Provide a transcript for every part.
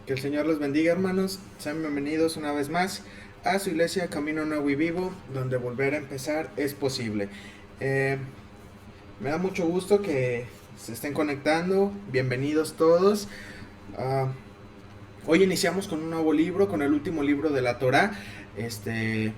Que el Señor los bendiga, hermanos. Sean bienvenidos una vez más a su iglesia Camino Nuevo y Vivo, donde volver a empezar es posible. Eh, Me da mucho gusto que se estén conectando. Bienvenidos todos. Ah, Hoy iniciamos con un nuevo libro, con el último libro de la Torá. Este,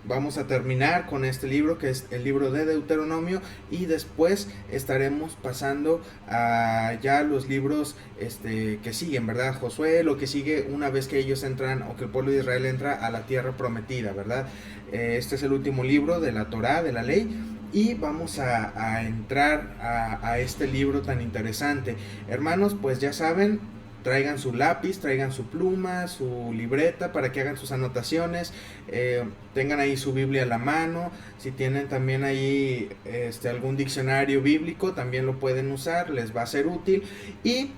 Vamos a terminar con este libro, que es el libro de Deuteronomio, y después estaremos pasando a ya los libros que siguen, ¿verdad? Josué, lo que sigue una vez que ellos entran, o que el pueblo de Israel entra a la tierra prometida, ¿verdad? Este es el último libro de la Torá, de la ley. Y vamos a entrar a este libro tan interesante. Hermanos, pues ya saben, traigan su lápiz, traigan su pluma, su libreta para que hagan sus anotaciones, tengan ahí su Biblia a la mano. Si tienen también ahí algún diccionario bíblico, también lo pueden usar, les va a ser útil. Y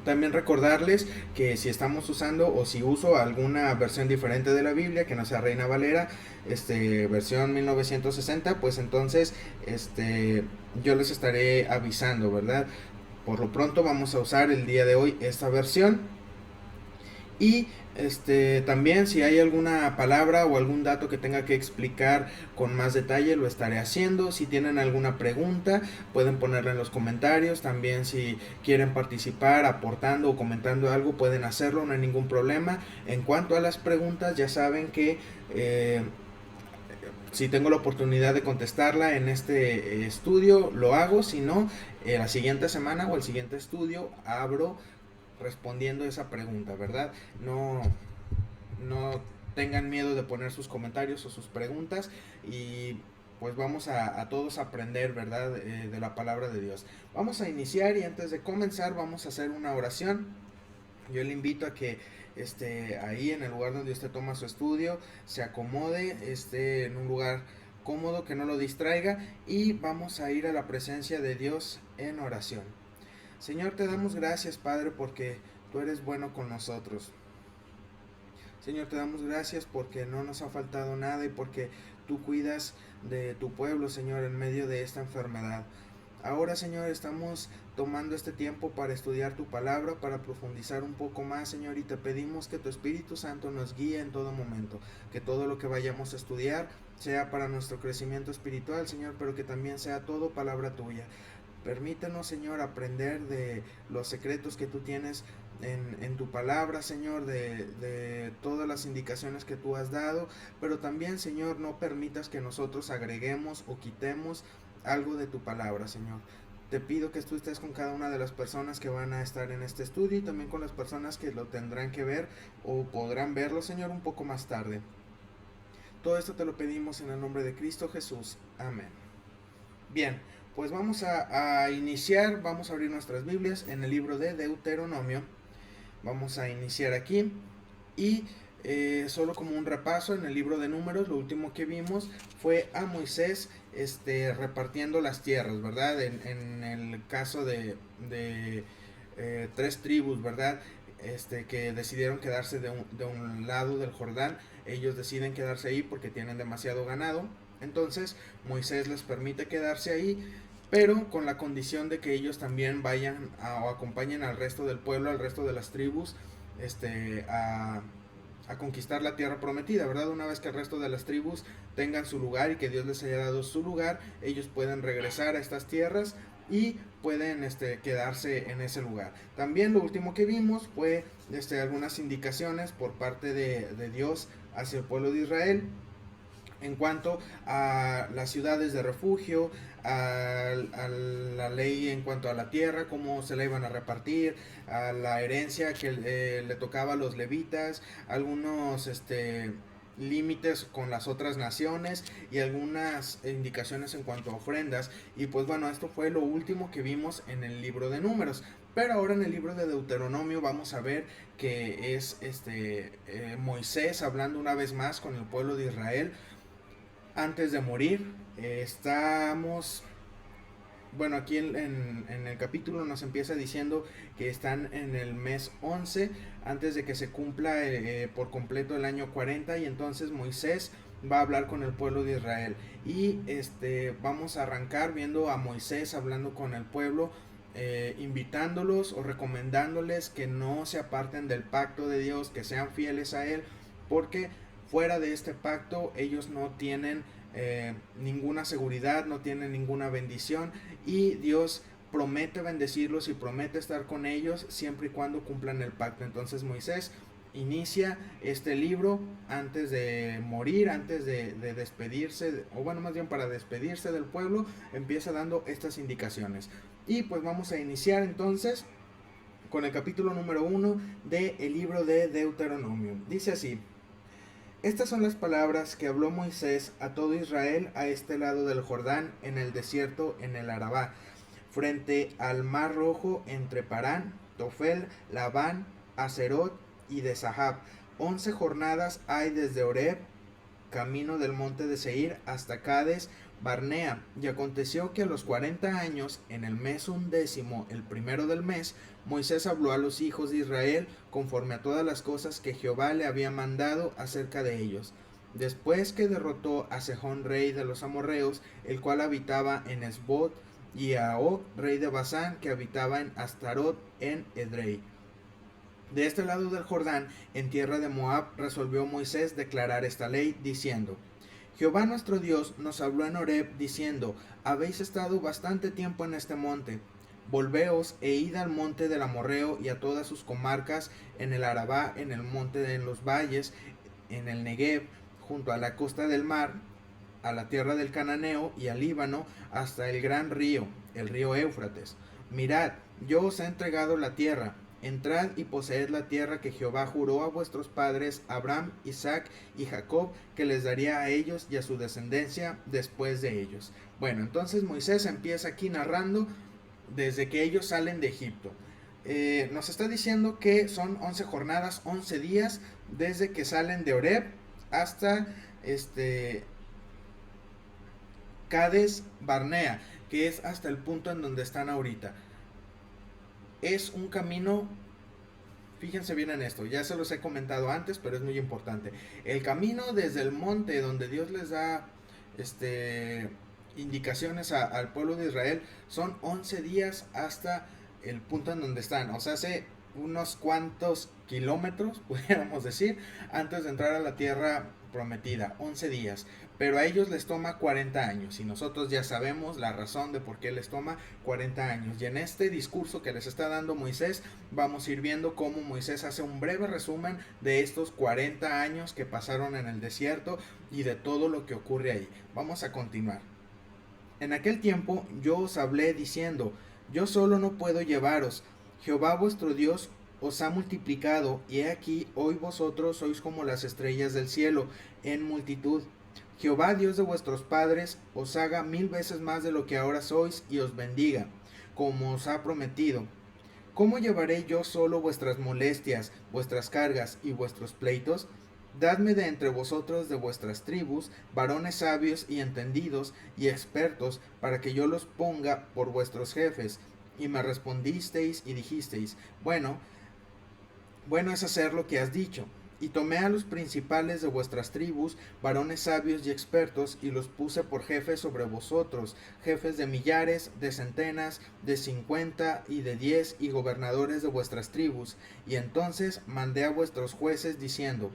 también recordarles que si estamos usando, o si uso alguna versión diferente de la Biblia que no sea Reina Valera, versión 1960, pues entonces yo les estaré avisando, ¿verdad? Por lo pronto vamos a usar el día de hoy esta versión. Y también, si hay alguna palabra o algún dato que tenga que explicar con más detalle, lo estaré haciendo. Si tienen alguna pregunta, pueden ponerla en los comentarios. También, si quieren participar aportando o comentando algo, pueden hacerlo, no hay ningún problema. En cuanto a las preguntas, ya saben que si tengo la oportunidad de contestarla en este estudio, lo hago. Si no, la siguiente semana o el siguiente estudio abro respondiendo esa pregunta, ¿verdad? No tengan miedo de poner sus comentarios o sus preguntas, y pues vamos a todos aprender, ¿verdad? De la palabra de Dios. Vamos a iniciar, y antes de comenzar vamos a hacer una oración. Yo le invito a que ahí en el lugar donde usted toma su estudio se acomode, esté en un lugar cómodo, que no lo distraiga, y vamos a ir a la presencia de Dios en oración. Señor, te damos gracias, Padre, porque tú eres bueno con nosotros. Señor, te damos gracias porque no nos ha faltado nada, y porque tú cuidas de tu pueblo, Señor, en medio de esta enfermedad. Ahora, Señor, estamos tomando este tiempo para estudiar tu palabra, para profundizar un poco más, Señor, y te pedimos que tu Espíritu Santo nos guíe en todo momento, que todo lo que vayamos a estudiar sea para nuestro crecimiento espiritual, Señor, pero que también sea todo palabra tuya. Permítanos, Señor, aprender de los secretos que tú tienes en tu palabra, Señor, de todas las indicaciones que tú has dado, pero también, Señor, no permitas que nosotros agreguemos o quitemos algo de tu palabra, Señor. Te pido que tú estés con cada una de las personas que van a estar en este estudio, y también con las personas que lo tendrán que ver o podrán verlo, Señor, un poco más tarde. Todo esto te lo pedimos en el nombre de Cristo Jesús. Amén. Bien, pues vamos a iniciar. Vamos a abrir nuestras Biblias en el libro de Deuteronomio. Vamos a iniciar aquí. Y solo como un repaso, en el libro de Números lo último que vimos fue a Moisés repartiendo las tierras, ¿verdad? En el caso de 3 tribus, ¿verdad? Que decidieron quedarse de un lado del Jordán. Ellos deciden quedarse ahí porque tienen demasiado ganado. Entonces Moisés les permite quedarse ahí, pero con la condición de que ellos también vayan o acompañen al resto del pueblo, al resto de las tribus, a conquistar la tierra prometida, ¿verdad? Una vez que el resto de las tribus tengan su lugar y que Dios les haya dado su lugar, ellos pueden regresar a estas tierras y pueden quedarse en ese lugar. También lo último que vimos fue algunas indicaciones por parte de Dios hacia el pueblo de Israel en cuanto a las ciudades de refugio, a la ley en cuanto a la tierra, cómo se la iban a repartir, a la herencia que le tocaba a los levitas, algunos límites con las otras naciones, y algunas indicaciones en cuanto a ofrendas. Y pues bueno, esto fue lo último que vimos en el libro de Números. Pero ahora en el libro de Deuteronomio vamos a ver que es Moisés hablando una vez más con el pueblo de Israel antes de morir. Estamos, bueno, aquí en el capítulo nos empieza diciendo que están en el mes 11, antes de que se cumpla por completo el año 40, y entonces Moisés va a hablar con el pueblo de Israel. Y vamos a arrancar viendo a Moisés hablando con el pueblo invitándolos o recomendándoles que no se aparten del pacto de Dios, que sean fieles a Él, porque fuera de este pacto ellos no tienen ninguna seguridad, no tienen ninguna bendición, y Dios promete bendecirlos y promete estar con ellos siempre y cuando cumplan el pacto. Entonces Moisés inicia este libro antes de morir, antes de despedirse, o bueno, más bien para despedirse del pueblo, empieza dando estas indicaciones. Y pues vamos a iniciar entonces con el capítulo número 1 del libro de Deuteronomio. Dice así: estas son las palabras que habló Moisés a todo Israel a este lado del Jordán, en el desierto, en el Arabá, frente al mar Rojo, entre Parán, Tofel, Labán, Acerot y de Sahab. 11 jornadas hay desde Horeb, camino del monte de Seir, hasta Cades Barnea. Y aconteció que a los 40 años, en el mes 11, el primero del mes, Moisés habló a los hijos de Israel conforme a todas las cosas que Jehová le había mandado acerca de ellos. Después que derrotó a Sejón, rey de los amorreos, el cual habitaba en Esbot, y a Og, rey de Basán, que habitaba en Astarot en Edrei. De este lado del Jordán, en tierra de Moab, resolvió Moisés declarar esta ley, diciendo: Jehová nuestro Dios nos habló en Horeb, diciendo: habéis estado bastante tiempo en este monte. Volveos e id al monte del amorreo y a todas sus comarcas, en el Arabá, en el monte de los valles, en el Negev, junto a la costa del mar, a la tierra del Cananeo y al Líbano, hasta el gran río, el río Éufrates. Mirad, yo os he entregado la tierra. Entrad y poseed la tierra que Jehová juró a vuestros padres, Abraham, Isaac y Jacob, que les daría a ellos y a su descendencia después de ellos. Bueno, entonces Moisés empieza aquí narrando desde que ellos salen de Egipto. Nos está diciendo que son 11 jornadas, 11 días, desde que salen de Horeb hasta Cades Barnea, que es hasta el punto en donde están ahorita. Es un camino, fíjense bien en esto, ya se los he comentado antes, pero es muy importante. El camino desde el monte donde Dios les da indicaciones al pueblo de Israel son 11 días hasta el punto en donde están. O sea, hace unos cuantos kilómetros, pudiéramos decir, antes de entrar a la tierra prometida, 11 días. Pero a ellos les toma 40 años y nosotros ya sabemos la razón de por qué les toma 40 años. Y en este discurso que les está dando Moisés, vamos a ir viendo cómo Moisés hace un breve resumen de estos 40 años que pasaron en el desierto y de todo lo que ocurre ahí. Vamos a continuar. En aquel tiempo yo os hablé diciendo: yo solo no puedo llevaros. Jehová vuestro Dios os ha multiplicado, y he aquí hoy vosotros sois como las estrellas del cielo en multitud. Jehová Dios de vuestros padres os haga 1000 veces más de lo que ahora sois, y os bendiga, como os ha prometido. ¿Cómo llevaré yo solo vuestras molestias, vuestras cargas y vuestros pleitos? Dadme de entre vosotros de vuestras tribus varones sabios y entendidos y expertos, para que yo los ponga por vuestros jefes. Y me respondisteis y dijisteis: bueno es hacer lo que has dicho. Y tomé a los principales de vuestras tribus, varones sabios y expertos, y los puse por jefes sobre vosotros, jefes de millares, de centenas, de 50 y de 10, y gobernadores de vuestras tribus. Y entonces mandé a vuestros jueces diciendo: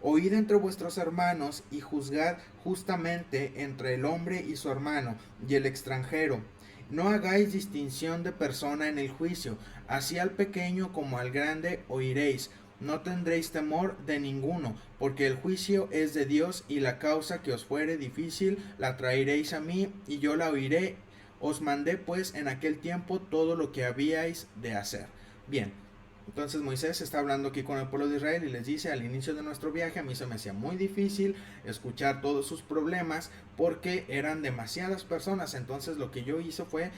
oíd entre vuestros hermanos y juzgad justamente entre el hombre y su hermano y el extranjero. No hagáis distinción de persona en el juicio, así al pequeño como al grande oiréis. No tendréis temor de ninguno, porque el juicio es de Dios, y la causa que os fuere difícil la traeréis a mí, y yo la oiré. Os mandé pues en aquel tiempo todo lo que habíais de hacer. Bien, entonces Moisés está hablando aquí con el pueblo de Israel y les dice: al inicio de nuestro viaje a mí se me hacía muy difícil escuchar todos sus problemas porque eran demasiadas personas. Entonces lo que yo hice fue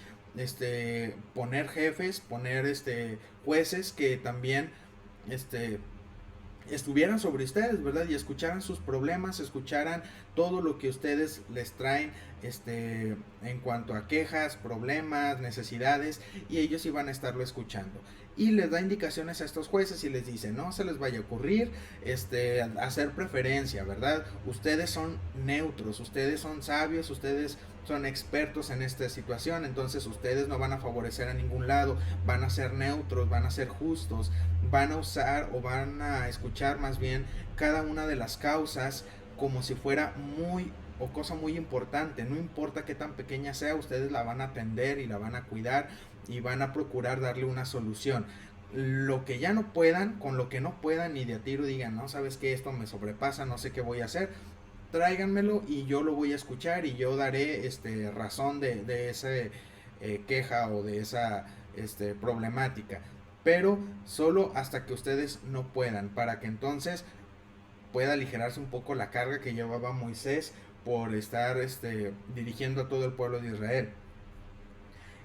poner jefes, poner jueces que también estuvieran sobre ustedes, ¿verdad? Y escucharan sus problemas, escucharan todo lo que ustedes les traen en cuanto a quejas, problemas, necesidades, y ellos iban a estarlo escuchando. Y les da indicaciones a estos jueces y les dice: no se les vaya a ocurrir hacer preferencia, ¿verdad? Ustedes son neutros, ustedes son sabios, ustedes son expertos en esta situación, entonces ustedes no van a favorecer a ningún lado, van a ser neutros, van a ser justos, van a usar o van a escuchar más bien cada una de las causas como si fuera muy o cosa muy importante, no importa qué tan pequeña sea, ustedes la van a atender y la van a cuidar y van a procurar darle una solución. Lo que ya no puedan, con lo que no puedan y de a tiro digan, no, sabes que esto me sobrepasa, no sé qué voy a hacer, tráiganmelo y yo lo voy a escuchar y yo daré razón de esa queja o de esa problemática, pero solo hasta que ustedes no puedan, para que entonces pueda aligerarse un poco la carga que llevaba Moisés por estar dirigiendo a todo el pueblo de Israel.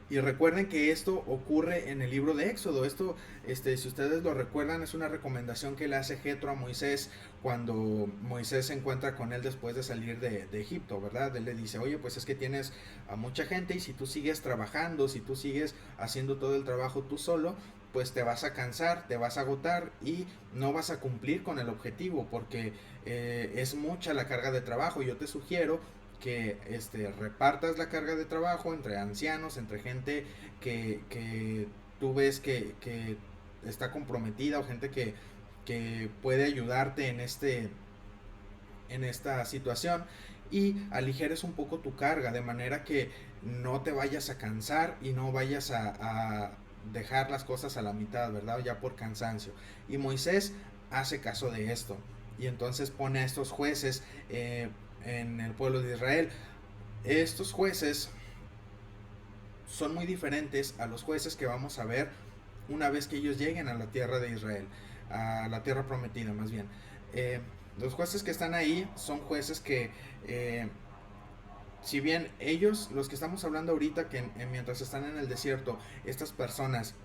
Y recuerden que esto ocurre en el libro de Éxodo. Esto, si ustedes lo recuerdan, es una recomendación que le hace Jetro a Moisés cuando Moisés se encuentra con él después de salir de Egipto, ¿verdad? Él le dice, oye, pues es que tienes a mucha gente y si tú sigues trabajando, si tú sigues haciendo todo el trabajo tú solo, pues te vas a cansar, te vas a agotar y no vas a cumplir con el objetivo porque es mucha la carga de trabajo. Yo te sugiero que repartas la carga de trabajo entre ancianos, entre gente que tú ves que está comprometida o gente que puede ayudarte en esta situación y aligeres un poco tu carga de manera que no te vayas a cansar y no vayas a dejar las cosas a la mitad, ¿verdad? Ya por cansancio. Y Moisés hace caso de esto y entonces pone a estos jueces en el pueblo de Israel. Estos jueces son muy diferentes a los jueces que vamos a ver una vez que ellos lleguen a la tierra de Israel, a la tierra prometida más bien. Los jueces que están ahí son jueces que si bien ellos, los que estamos hablando ahorita, que mientras están en el desierto, estas personas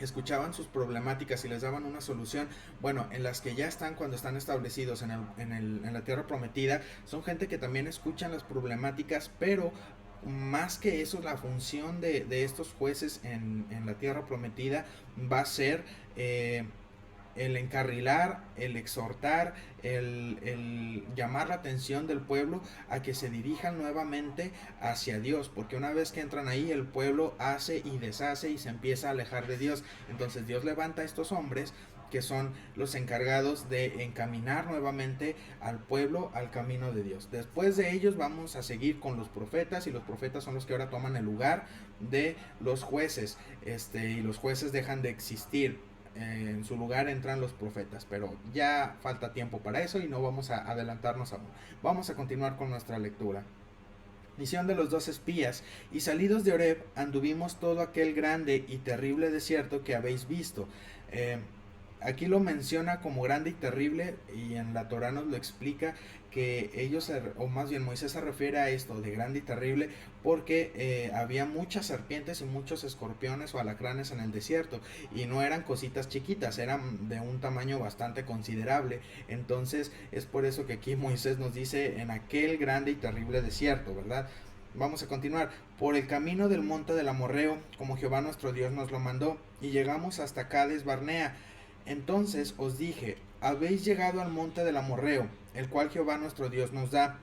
escuchaban sus problemáticas y les daban una solución, bueno, en las que ya están cuando están establecidos en la tierra prometida, son gente que también escuchan las problemáticas, pero más que eso, la función de estos jueces en la tierra prometida va a ser el encarrilar, el exhortar, el llamar la atención del pueblo a que se dirijan nuevamente hacia Dios, porque una vez que entran ahí el pueblo hace y deshace y se empieza a alejar de Dios. Entonces Dios levanta a estos hombres que son los encargados de encaminar nuevamente al pueblo al camino de Dios. Después de ellos vamos a seguir con los profetas y los profetas son los que ahora toman el lugar de los jueces, y los jueces dejan de existir. En su lugar entran los profetas, pero ya falta tiempo para eso y no vamos a adelantarnos aún. Vamos a continuar con nuestra lectura. Misión de los 2 espías. Y salidos de Horeb anduvimos todo aquel grande y terrible desierto que habéis visto. Aquí lo menciona como grande y terrible y en la Torá nos lo explica que ellos, o más bien Moisés se refiere a esto de grande y terrible porque había muchas serpientes y muchos escorpiones o alacranes en el desierto y no eran cositas chiquitas, eran de un tamaño bastante considerable. Entonces es por eso que aquí Moisés nos dice en aquel grande y terrible desierto, ¿verdad? Vamos a continuar. Por el camino del monte del Amorreo, como Jehová nuestro Dios nos lo mandó, y llegamos hasta Cades Barnea. Entonces os dije, habéis llegado al monte del Amorreo, el cual Jehová nuestro Dios nos da.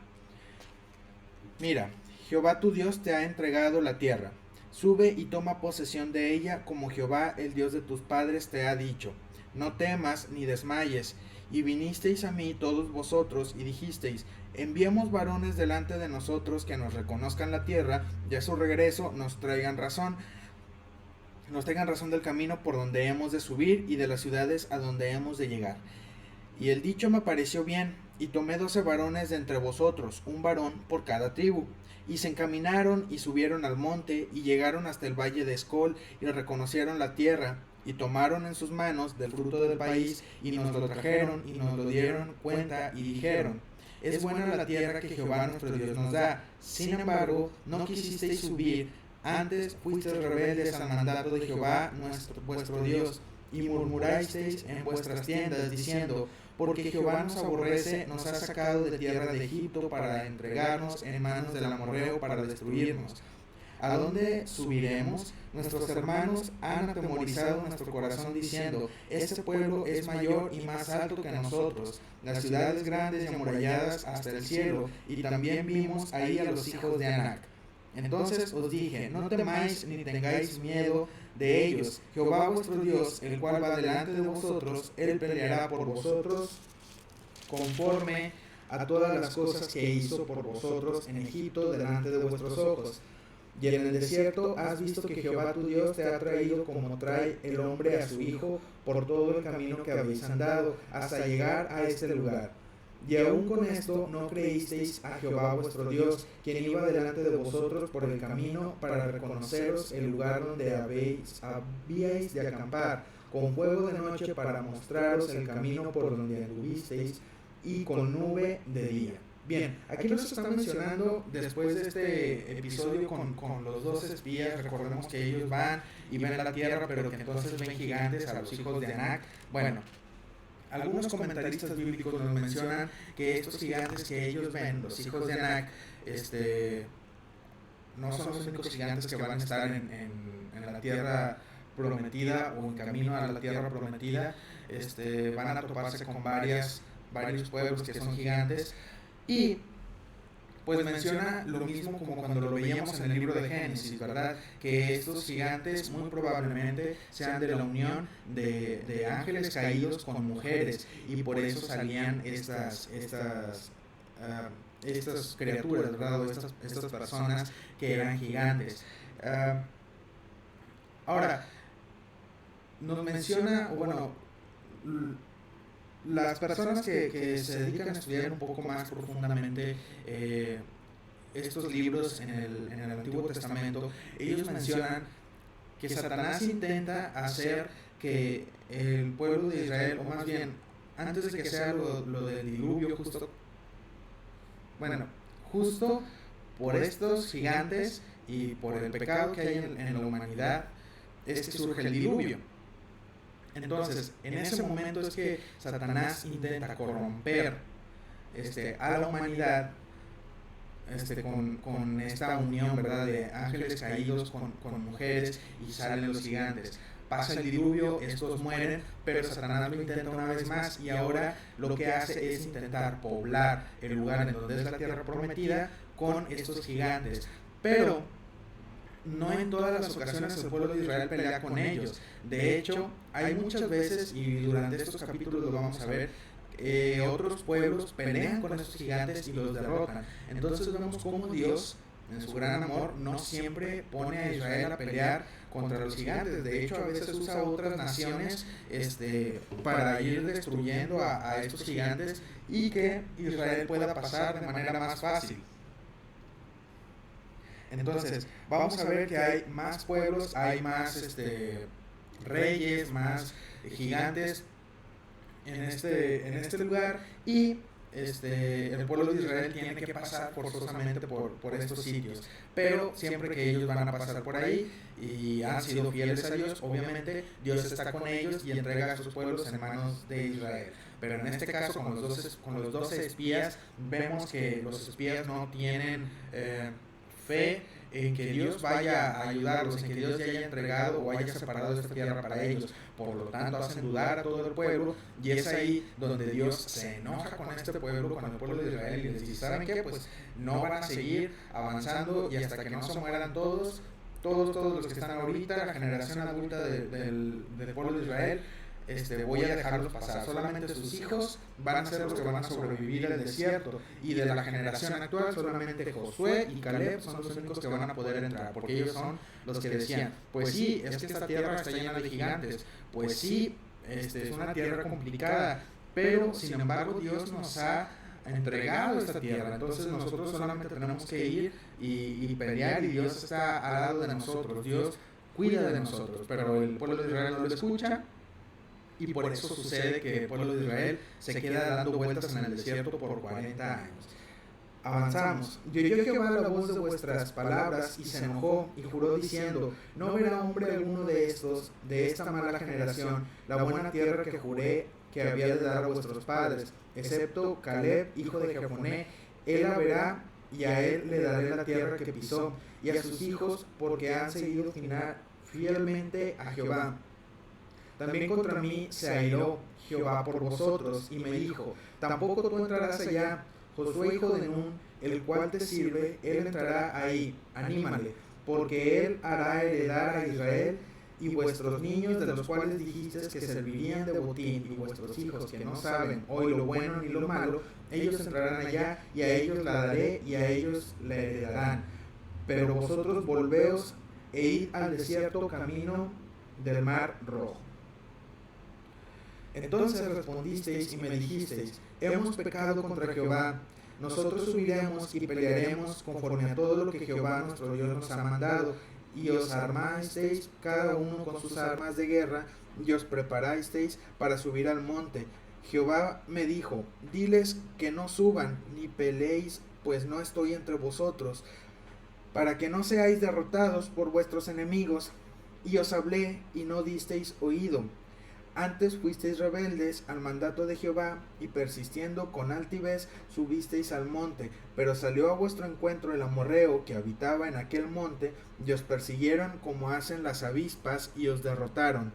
Mira, Jehová tu Dios te ha entregado la tierra. Sube y toma posesión de ella, como Jehová el Dios de tus padres te ha dicho. No temas ni desmayes. Y vinisteis a mí todos vosotros y dijisteis, enviemos varones delante de nosotros que nos reconozcan la tierra, y a su regreso nos traigan razón del camino por donde hemos de subir y de las ciudades a donde hemos de llegar. Y el dicho me pareció bien, y tomé 12 varones de entre vosotros, un varón por cada tribu. Y se encaminaron y subieron al monte, y llegaron hasta el valle de Escol, y reconocieron la tierra, y tomaron en sus manos del fruto del país, y nos lo trajeron, y nos lo dieron cuenta, y dijeron, es buena la tierra que Jehová nuestro Dios nos da. Sin embargo, no quisisteis subir, antes fuisteis rebeldes al mandato de Jehová vuestro Dios, y murmurasteis en vuestras tiendas, diciendo, porque Jehová nos aborrece, nos ha sacado de tierra de Egipto para entregarnos en manos del amorreo para destruirnos. ¿a dónde subiremos? Nuestros hermanos han atemorizado nuestro corazón diciendo, este pueblo es mayor y más alto que nosotros, las ciudades grandes y amuralladas hasta el cielo, y también vimos ahí a los hijos de Anac. Entonces os dije, no temáis ni tengáis miedo de ellos. Jehová vuestro Dios, el cual va delante de vosotros, él peleará por vosotros conforme a todas las cosas que hizo por vosotros en Egipto delante de vuestros ojos. Y en el desierto has visto que Jehová tu Dios te ha traído como trae el hombre a su hijo por todo el camino que habéis andado hasta llegar a este lugar. Y aún con esto no creísteis a Jehová vuestro Dios, quien iba delante de vosotros por el camino para reconoceros el lugar donde habíais de acampar, con fuego de noche para mostraros el camino por donde anduvisteis, y con nube de día. Bien, aquí nos está mencionando, después de este episodio con los dos espías, recordemos que ellos van y ven la tierra, pero que entonces ven gigantes a los hijos de Anac. Bueno, algunos comentaristas bíblicos nos mencionan que estos gigantes que ellos ven, los hijos de Anac, no son los únicos gigantes que van a estar en la tierra prometida o en camino a la tierra prometida. Van a toparse con varios pueblos que son gigantes. Y pues menciona lo mismo como cuando lo veíamos en el libro de Génesis, ¿verdad? Que estos gigantes muy probablemente sean de la unión de ángeles caídos con mujeres, y por eso salían estas criaturas, ¿verdad? O estas personas que eran gigantes. Ahora, nos menciona, bueno, las personas que se dedican a estudiar un poco más profundamente estos libros en el Antiguo Testamento, ellos mencionan que Satanás intenta hacer que el pueblo de Israel, o más bien, antes de que sea lo del diluvio, justo por estos gigantes y por el pecado que hay en la humanidad, es que surge el diluvio. Entonces, en ese momento es que Satanás intenta corromper a la humanidad con esta unión, ¿verdad?, de ángeles caídos con mujeres, y salen los gigantes. Pasa el diluvio, estos mueren, pero Satanás lo intenta una vez más, y ahora lo que hace es intentar poblar el lugar en donde es la tierra prometida con estos gigantes. Pero no en todas las ocasiones el pueblo de Israel pelea con ellos. De hecho, hay muchas veces, y durante estos capítulos lo vamos a ver, otros pueblos pelean con estos gigantes y los derrotan. Entonces vemos cómo Dios, en su gran amor, no siempre pone a Israel a pelear contra los gigantes. De hecho, a veces usa otras naciones para ir destruyendo a estos gigantes, y que Israel pueda pasar de manera más fácil. Entonces, vamos a ver que hay más pueblos, hay más reyes, más gigantes en este lugar, y el pueblo de Israel tiene que pasar forzosamente por estos sitios. Pero siempre que ellos van a pasar por ahí y han sido fieles a Dios, obviamente Dios está con ellos y entrega a sus pueblos en manos de Israel. Pero en este caso, con los 12 espías, vemos que los espías no tienen fe en que Dios vaya a ayudarlos, en que Dios ya haya entregado o haya separado esta tierra para ellos. Por lo tanto, hacen dudar a todo el pueblo, y es ahí donde Dios se enoja con este pueblo, con el pueblo de Israel, y les dice, ¿saben qué? Pues no van a seguir avanzando, y hasta que no se mueran todos los que están ahorita, la generación adulta del pueblo de Israel, voy a dejarlos pasar. Solamente sus hijos van a ser los que van a sobrevivir al desierto, y de la generación actual solamente Josué y Caleb son los únicos que van a poder entrar, porque ellos son los que decían, pues sí, es que esta tierra está llena de gigantes, pues sí, es una tierra complicada, pero sin embargo Dios nos ha entregado esta tierra, entonces nosotros solamente tenemos que ir y pelear, y Dios está al lado de nosotros, Dios cuida de nosotros. Pero el pueblo de Israel no lo escucha, y por eso sucede que el pueblo de Israel se queda dando vueltas en el desierto por 40 años. Avanzamos. Y oyó Jehová la voz de vuestras palabras, y se enojó, y juró diciendo, no verá hombre alguno de esta mala generación, la buena tierra que juré que había de dar a vuestros padres, excepto Caleb, hijo de Jefoné, él la verá, y a él le daré la tierra que pisó, y a sus hijos, porque han seguido fielmente a Jehová. También contra mí se airó Jehová por vosotros, y me dijo, tampoco tú entrarás allá, Josué hijo de Nun, el cual te sirve, él entrará ahí, anímale, porque él hará heredar a Israel, y vuestros niños de los cuales dijiste que servirían de botín, y vuestros hijos que no saben hoy lo bueno ni lo malo, ellos entrarán allá, y a ellos la daré, y a ellos la heredarán. Pero vosotros volveos e id al desierto camino del mar rojo. Entonces respondisteis y me dijisteis, hemos pecado contra Jehová, nosotros subiremos y pelearemos conforme a todo lo que Jehová nuestro Dios nos ha mandado, y os armasteis cada uno con sus armas de guerra, y os preparasteis para subir al monte. Jehová me dijo, diles que no suban, ni peleéis, pues no estoy entre vosotros, para que no seáis derrotados por vuestros enemigos. Y os hablé, y no disteis oído. Antes fuisteis rebeldes al mandato de Jehová, y persistiendo con altivez subisteis al monte, pero salió a vuestro encuentro el amorreo que habitaba en aquel monte, y os persiguieron como hacen las avispas, y os derrotaron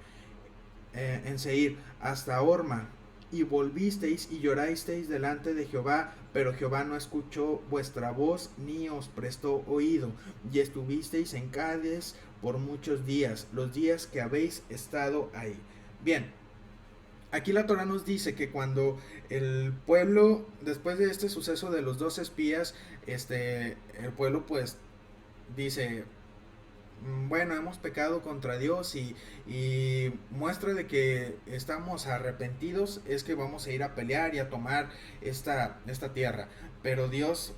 en Seir hasta Horma, y volvisteis y llorasteis delante de Jehová, pero Jehová no escuchó vuestra voz, ni os prestó oído, y estuvisteis en Cades por muchos días, los días que habéis estado ahí. Bien, aquí la Torah nos dice que cuando el pueblo, después de este suceso de los dos espías, el pueblo pues dice, bueno, hemos pecado contra Dios, y muestra de que estamos arrepentidos es que vamos a ir a pelear y a tomar esta tierra. Pero Dios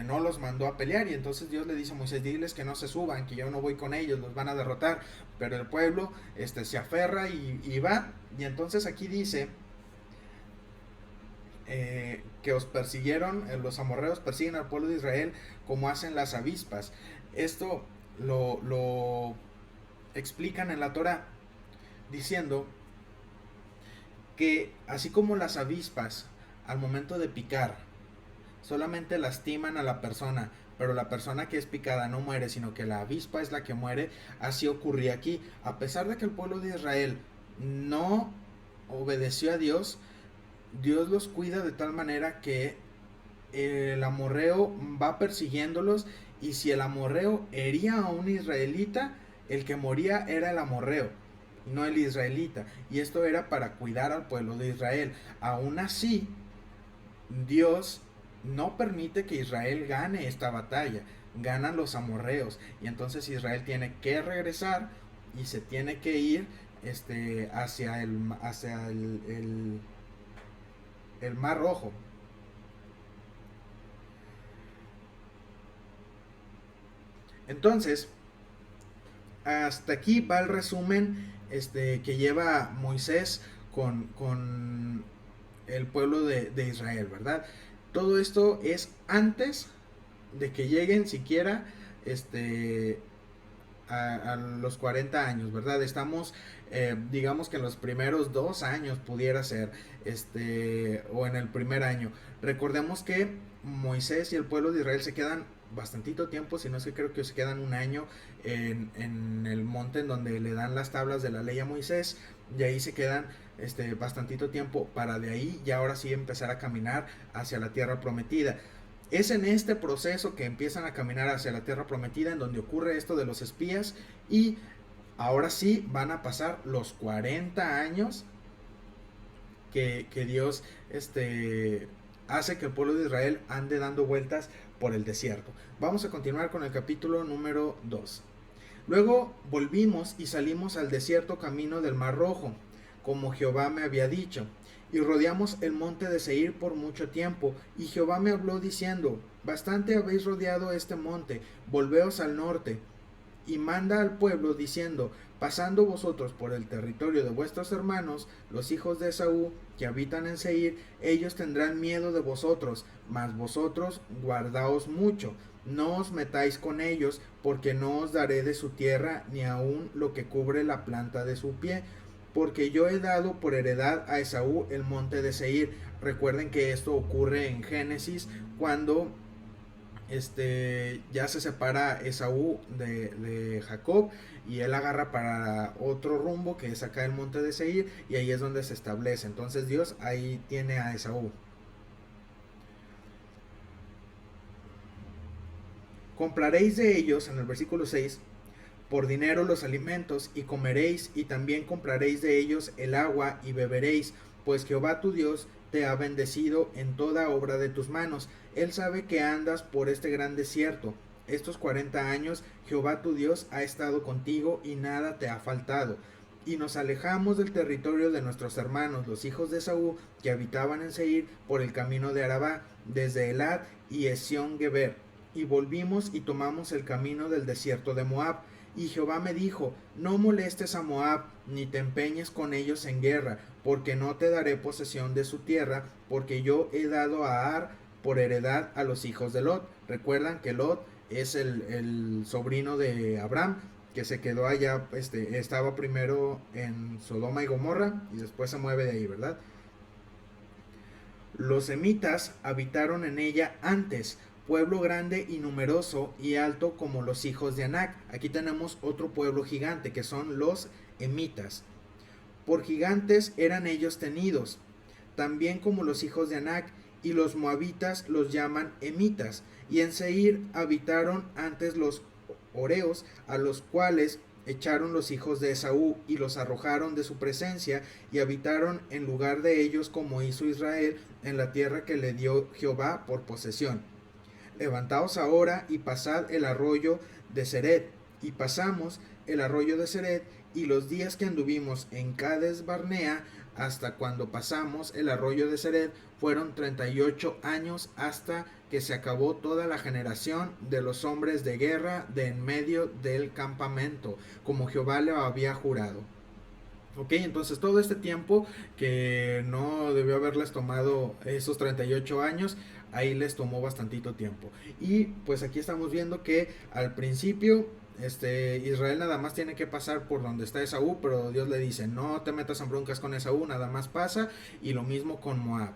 no los mandó a pelear, y entonces Dios le dice a Moisés, diles que no se suban, que yo no voy con ellos, los van a derrotar. Pero el pueblo se aferra y va. Y entonces aquí dice que os persiguieron, los amorreos persiguen al pueblo de Israel como hacen las avispas. Esto lo explican en la Torah diciendo que así como las avispas al momento de picar solamente lastiman a la persona, pero la persona que es picada no muere, sino que la avispa es la que muere, así ocurría aquí. A pesar de que el pueblo de Israel no obedeció a Dios, Dios los cuida de tal manera que el amorreo va persiguiéndolos, y si el amorreo hería a un israelita, el que moría era el amorreo, no el israelita, y esto era para cuidar al pueblo de Israel. Aún así, Dios no permite que Israel gane esta batalla, ganan los amorreos, y entonces Israel tiene que regresar y se tiene que ir hacia el Mar Rojo. Entonces, hasta aquí va el resumen que lleva Moisés con el pueblo de Israel, ¿verdad? Todo esto es antes de que lleguen siquiera a los 40 años, ¿verdad? Estamos, digamos que en los primeros 2 años pudiera ser, o en el primer año. Recordemos que Moisés y el pueblo de Israel se quedan bastantito tiempo, si no es que creo que se quedan un año en el monte en donde le dan las tablas de la ley a Moisés, y ahí se quedan bastantito tiempo para de ahí y ahora sí empezar a caminar hacia la tierra prometida. Es en este proceso que empiezan a caminar hacia la tierra prometida en donde ocurre esto de los espías, y ahora sí van a pasar los 40 años que Dios hace que el pueblo de Israel ande dando vueltas por el desierto. Vamos a continuar con el capítulo número 2. Luego volvimos y salimos al desierto camino del Mar Rojo, como Jehová me había dicho, y rodeamos el monte de Seir por mucho tiempo, y Jehová me habló diciendo, bastante habéis rodeado este monte, volveos al norte, y manda al pueblo diciendo, pasando vosotros por el territorio de vuestros hermanos, los hijos de Esaú, que habitan en Seir, ellos tendrán miedo de vosotros, mas vosotros guardaos mucho, no os metáis con ellos, porque no os daré de su tierra, ni aun lo que cubre la planta de su pie, porque yo he dado por heredad a Esaú el monte de Seir. Recuerden que esto ocurre en Génesis, cuando ya se separa Esaú de Jacob y él agarra para otro rumbo que es acá el monte de Seir y ahí es donde se establece. Entonces Dios ahí tiene a Esaú. Compraréis de ellos, en el versículo 6, por dinero los alimentos, y comeréis, y también compraréis de ellos el agua, y beberéis, pues Jehová tu Dios te ha bendecido en toda obra de tus manos. Él sabe que andas por este gran desierto. Estos 40 años Jehová tu Dios ha estado contigo y nada te ha faltado. Y nos alejamos del territorio de nuestros hermanos, los hijos de Saúl, que habitaban en Seir por el camino de Arabá, desde Elad y Esión Geber, y volvimos y tomamos el camino del desierto de Moab. Y Jehová me dijo, no molestes a Moab, ni te empeñes con ellos en guerra, porque no te daré posesión de su tierra, porque yo he dado a Ar por heredad a los hijos de Lot. Recuerdan que Lot es el sobrino de Abraham, que se quedó allá, estaba primero en Sodoma y Gomorra, y después se mueve de ahí, ¿verdad? Los semitas habitaron en ella antes, pueblo grande y numeroso y alto como los hijos de Anac. Aquí tenemos otro pueblo gigante que son los emitas. Por gigantes eran ellos tenidos, también como los hijos de Anac, y los moabitas los llaman emitas. Y en Seir habitaron antes los oreos, a los cuales echaron los hijos de Esaú y los arrojaron de su presencia y habitaron en lugar de ellos como hizo Israel en la tierra que le dio Jehová por posesión. Levantaos ahora y pasad el arroyo de Seret. Y pasamos el arroyo de Seret, y los días que anduvimos en Cades Barnea hasta cuando pasamos el arroyo de Seret fueron 38 años, hasta que se acabó toda la generación de los hombres de guerra de en medio del campamento, como Jehová le había jurado. Ok, entonces todo este tiempo que no debió haberles tomado esos 38 años, ahí les tomó bastantito tiempo. Y pues aquí estamos viendo que al principio Israel nada más tiene que pasar por donde está Esaú, pero Dios le dice, no te metas en broncas con Esaú, nada más pasa. Y lo mismo con Moab.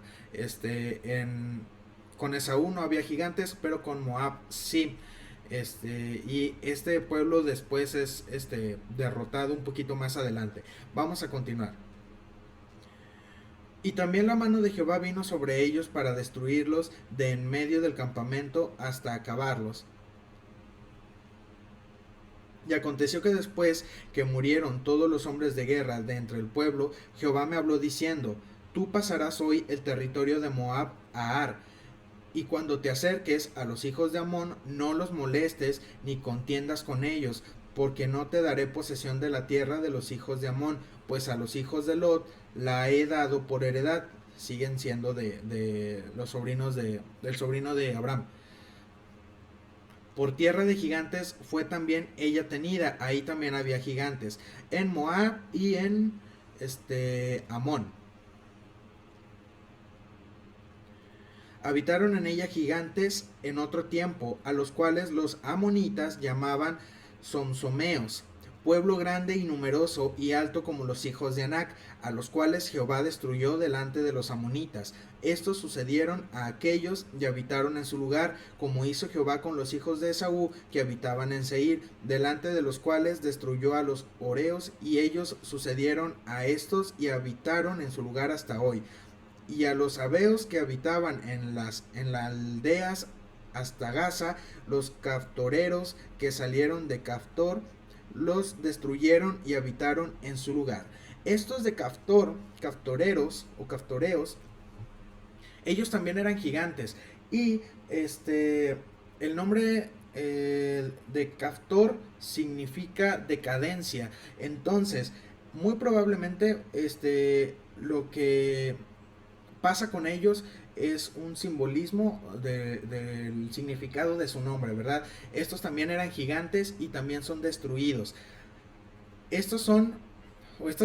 Con Esaú no había gigantes, pero con Moab sí. Y este pueblo después es derrotado un poquito más adelante. Vamos a continuar. Y también la mano de Jehová vino sobre ellos para destruirlos de en medio del campamento hasta acabarlos. Y aconteció que después que murieron todos los hombres de guerra de entre el pueblo, Jehová me habló diciendo, tú pasarás hoy el territorio de Moab a Ar, y cuando te acerques a los hijos de Amón, no los molestes ni contiendas con ellos, porque no te daré posesión de la tierra de los hijos de Amón, pues a los hijos de Lot la he dado por heredad. Siguen siendo de los sobrinos del sobrino de Abraham. Por tierra de gigantes fue también ella tenida. Ahí también había gigantes. En Moab y en Amón. Habitaron en ella gigantes en otro tiempo, a los cuales los amonitas llamaban somsomeos, pueblo grande y numeroso y alto como los hijos de Anac, a los cuales Jehová destruyó delante de los amonitas. Estos sucedieron a aquellos y habitaron en su lugar, como hizo Jehová con los hijos de Esaú que habitaban en Seir, delante de los cuales destruyó a los oreos, y ellos sucedieron a estos y habitaron en su lugar hasta hoy. Y a los sabeos que habitaban en las aldeas hasta Gaza, los caftoreros que salieron de Caftor, los destruyeron y habitaron en su lugar. Estos de Caftor, caftoreros o caftoreos, ellos también eran gigantes. Y el nombre de Caftor significa decadencia. Entonces, muy probablemente lo que pasa con ellos es un simbolismo del significado de su nombre, ¿verdad? Estos también eran gigantes y también son destruidos. Estas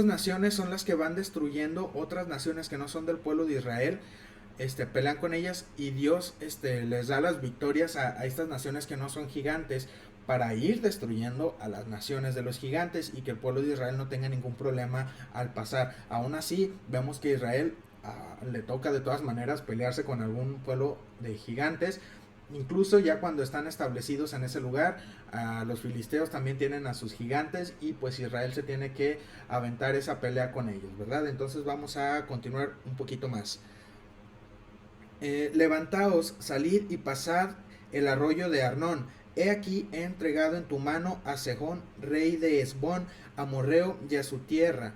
naciones son las que van destruyendo otras naciones que no son del pueblo de Israel. Pelean con ellas y Dios les da las victorias a estas naciones que no son gigantes, para ir destruyendo a las naciones de los gigantes y que el pueblo de Israel no tenga ningún problema al pasar. Aún así, vemos que Israel le toca de todas maneras pelearse con algún pueblo de gigantes, Incluso ya cuando están establecidos en ese lugar, los filisteos también tienen a sus gigantes y pues Israel se tiene que aventar esa pelea con ellos, ¿verdad? Entonces vamos a continuar un poquito más. Levantaos, salid y pasad el arroyo de Arnón. He aquí he entregado en tu mano a Sejón, rey de Hesbón, amorreo, y a su tierra.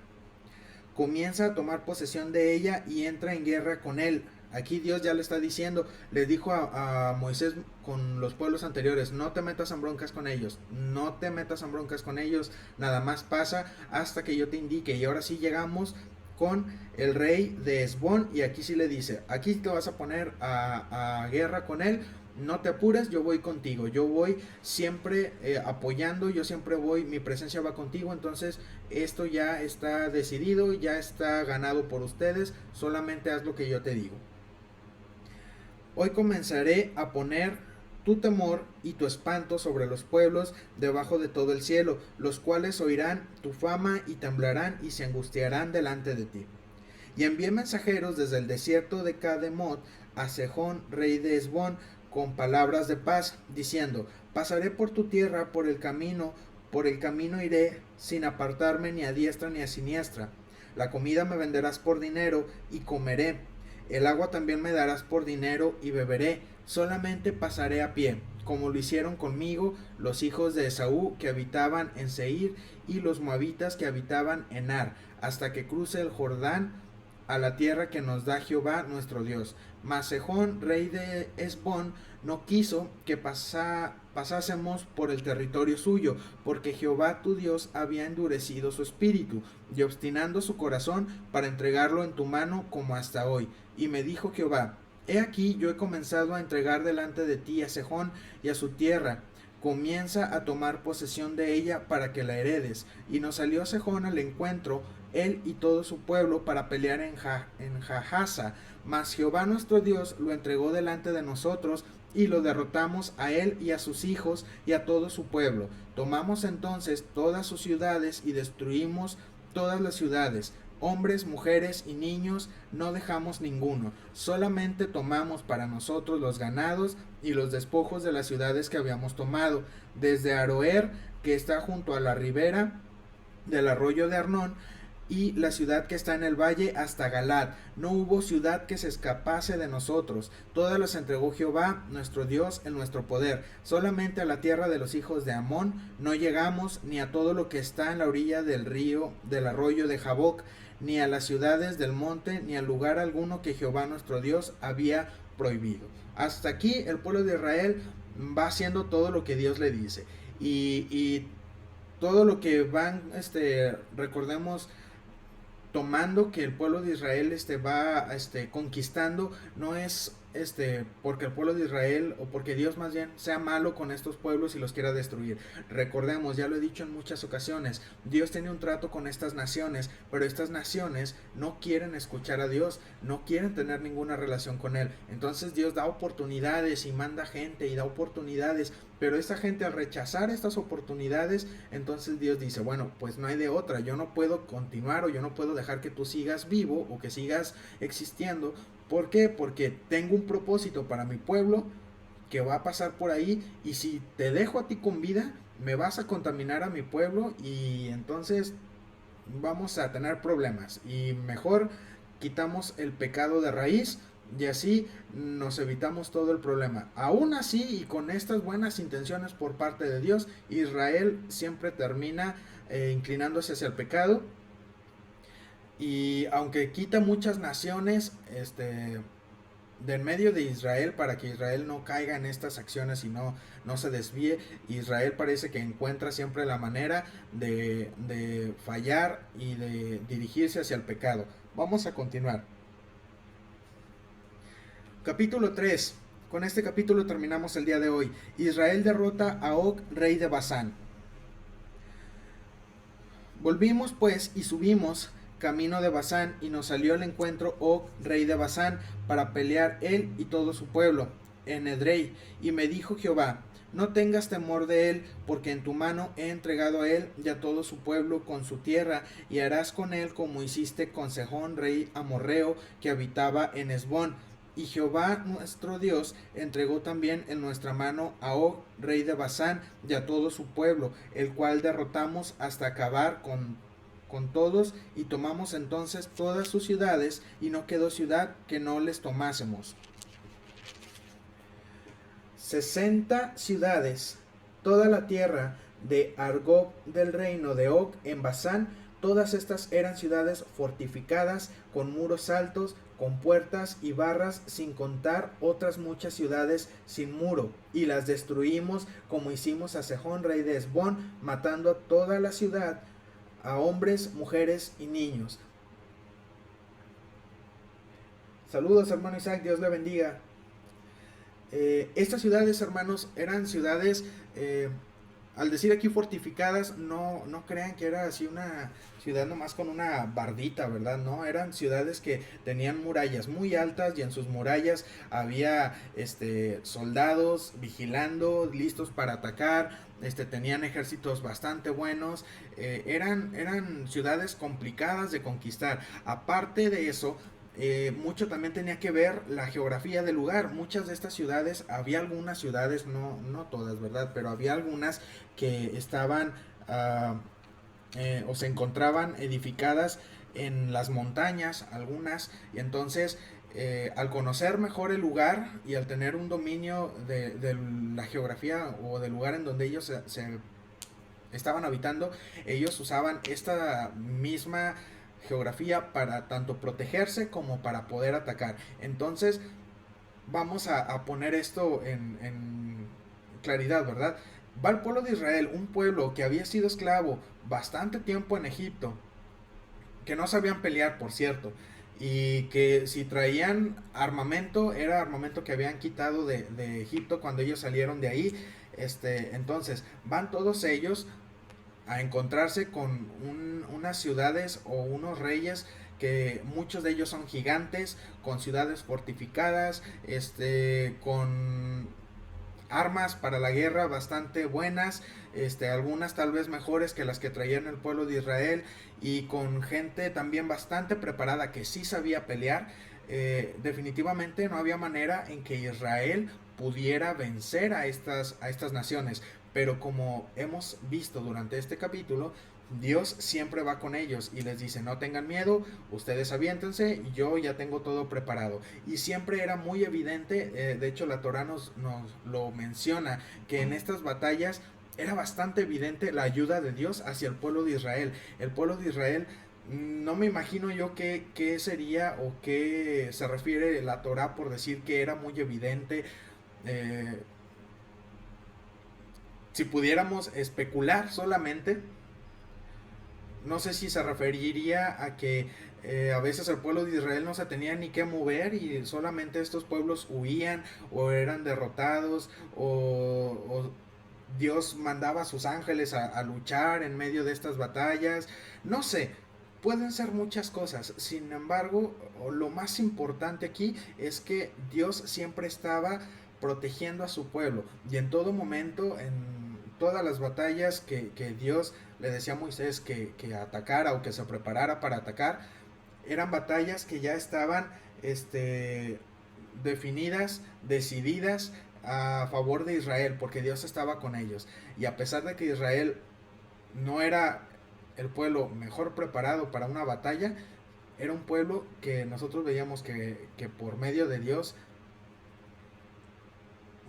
Comienza a tomar posesión de ella y entra en guerra con él. Aquí Dios ya le está diciendo, le dijo a Moisés con los pueblos anteriores, no te metas en broncas con ellos, no te metas en broncas con ellos, nada más pasa hasta que yo te indique. Y ahora sí llegamos con el rey de Hesbón y aquí sí le dice, aquí te vas a poner a guerra con él, no te apures, yo voy contigo, yo voy siempre apoyando, yo siempre voy, mi presencia va contigo, entonces esto ya está decidido, ya está ganado por ustedes, solamente haz lo que yo te digo. Hoy comenzaré a poner tu temor y tu espanto sobre los pueblos debajo de todo el cielo, los cuales oirán tu fama y temblarán y se angustiarán delante de ti. Y envié mensajeros desde el desierto de Cademot a Sejón, rey de Hesbón, con palabras de paz, diciendo, pasaré por tu tierra por el camino iré, sin apartarme ni a diestra ni a siniestra. La comida me venderás por dinero y comeré. El agua también me darás por dinero y beberé. Solamente pasaré a pie, como lo hicieron conmigo los hijos de Esaú que habitaban en Seir y los moabitas que habitaban en Ar, hasta que cruce el Jordán a la tierra que nos da Jehová nuestro Dios. Mas Sejón, rey de Hesbón, no quiso que pasásemos por el territorio suyo, porque Jehová tu Dios había endurecido su espíritu, y obstinando su corazón para entregarlo en tu mano como hasta hoy. Y me dijo Jehová, he aquí yo he comenzado a entregar delante de ti a Sejón y a su tierra, comienza a tomar posesión de ella para que la heredes. Y nos salió Sejón al encuentro, él y todo su pueblo, para pelear en Jahasa. Mas Jehová nuestro Dios lo entregó delante de nosotros, y lo derrotamos a él y a sus hijos y a todo su pueblo. Tomamos entonces todas sus ciudades y destruimos todas las ciudades. Hombres, mujeres y niños no dejamos ninguno, solamente tomamos para nosotros los ganados y los despojos de las ciudades que habíamos tomado, desde Aroer, que está junto a la ribera del arroyo de Arnón, y la ciudad que está en el valle hasta Galad. No hubo ciudad que se escapase de nosotros. Todas las entregó Jehová, nuestro Dios, en nuestro poder. Solamente a la tierra de los hijos de Amón no llegamos, ni a todo lo que está en la orilla del río, del arroyo de Jaboc, ni a las ciudades del monte, ni al lugar alguno que Jehová nuestro Dios había prohibido. Hasta aquí el pueblo de Israel va haciendo todo lo que Dios le dice. Y todo lo que van, recordemos, tomando que el pueblo de Israel va conquistando, no es porque el pueblo de Israel o porque Dios más bien sea malo con estos pueblos y los quiera destruir. Recordemos, ya lo he dicho en muchas ocasiones, Dios tiene un trato con estas naciones, pero estas naciones no quieren escuchar a Dios, no quieren tener ninguna relación con él. Entonces Dios da oportunidades y manda gente y da oportunidades, pero esta gente al rechazar estas oportunidades, entonces Dios dice, bueno, pues no hay de otra, yo no puedo continuar o yo no puedo dejar que tú sigas vivo o que sigas existiendo. ¿Por qué? Porque tengo un propósito para mi pueblo que va a pasar por ahí, y si te dejo a ti con vida, me vas a contaminar a mi pueblo y entonces vamos a tener problemas. Y mejor quitamos el pecado de raíz y así nos evitamos todo el problema. Aún así, y con estas buenas intenciones por parte de Dios, Israel siempre termina inclinándose hacia el pecado. Y aunque quita muchas naciones de en medio de Israel para que Israel no caiga en estas acciones y no se desvíe, Israel parece que encuentra siempre la manera de fallar y de dirigirse hacia el pecado. Vamos a continuar. Capítulo 3. Con este capítulo terminamos el día de hoy. Israel derrota a Og, rey de Basán. Volvimos pues y subimos camino de Basán, y nos salió al encuentro Og, rey de Basán, para pelear él y todo su pueblo en Edrei. Y me dijo Jehová, no tengas temor de él, porque en tu mano he entregado a él y a todo su pueblo con su tierra, y harás con él como hiciste con Sejón, rey amorreo, que habitaba en Hesbón, Y Jehová nuestro Dios entregó también en nuestra mano a Og, rey de Basán, y a todo su pueblo, el cual derrotamos hasta acabar con todos, y tomamos entonces todas sus ciudades, y no quedó ciudad que no les tomásemos. 60 ciudades, toda la tierra de Argob del reino de Og en Basán. Todas estas eran ciudades fortificadas, con muros altos, con puertas y barras, sin contar otras muchas ciudades sin muro, y las destruimos, como hicimos a Sejón, rey de Hesbón, matando a toda la ciudad, a hombres, mujeres y niños. Saludos, hermano Isaac, Dios le bendiga. Estas ciudades, hermanos, eran ciudades, al decir aquí fortificadas, no crean que era así una ciudad nomás con una bardita, ¿verdad? No, eran ciudades que tenían murallas muy altas, y en sus murallas había soldados vigilando, listos para atacar. Tenían ejércitos bastante buenos. Eran ciudades complicadas de conquistar. Aparte de eso, mucho también tenía que ver la geografía del lugar. Muchas de estas ciudades, había algunas ciudades, no todas, ¿verdad? Pero había algunas que estaban o se encontraban edificadas en las montañas, algunas, y entonces al conocer mejor el lugar y al tener un dominio de la geografía o del lugar en donde ellos se estaban habitando, ellos usaban esta misma geografía para tanto protegerse como para poder atacar. Entonces vamos a poner esto en claridad, ¿verdad? Va el pueblo de Israel, un pueblo que había sido esclavo bastante tiempo en Egipto, que no sabían pelear, por cierto, y que si traían armamento, era armamento que habían quitado de Egipto cuando ellos salieron de ahí. Entonces van todos ellos a encontrarse con unas ciudades o unos reyes que muchos de ellos son gigantes, con ciudades fortificadas, con armas para la guerra bastante buenas, algunas tal vez mejores que las que traían el pueblo de Israel, y con gente también bastante preparada que sí sabía pelear. Definitivamente no había manera en que Israel pudiera vencer a estas naciones, pero como hemos visto durante este capítulo, Dios siempre va con ellos y les dice: no tengan miedo, ustedes aviéntense, yo ya tengo todo preparado. Y siempre era muy evidente, de hecho la Torah nos lo menciona, que en estas batallas era bastante evidente la ayuda de Dios hacia el pueblo de Israel. El pueblo de Israel, no me imagino yo qué sería o qué se refiere la Torah por decir que era muy evidente. Si pudiéramos especular solamente, no sé si se referiría a que a veces el pueblo de Israel no se tenía ni que mover y solamente estos pueblos huían o eran derrotados, o Dios mandaba a sus ángeles a luchar en medio de estas batallas. No sé, pueden ser muchas cosas. Sin embargo, lo más importante aquí es que Dios siempre estaba protegiendo a su pueblo, y en todo momento, en todas las batallas que Dios le decía a Moisés que atacara o que se preparara para atacar, eran batallas que ya estaban definidas, decididas a favor de Israel, porque Dios estaba con ellos. Y a pesar de que Israel no era el pueblo mejor preparado para una batalla, era un pueblo que nosotros veíamos que por medio de Dios,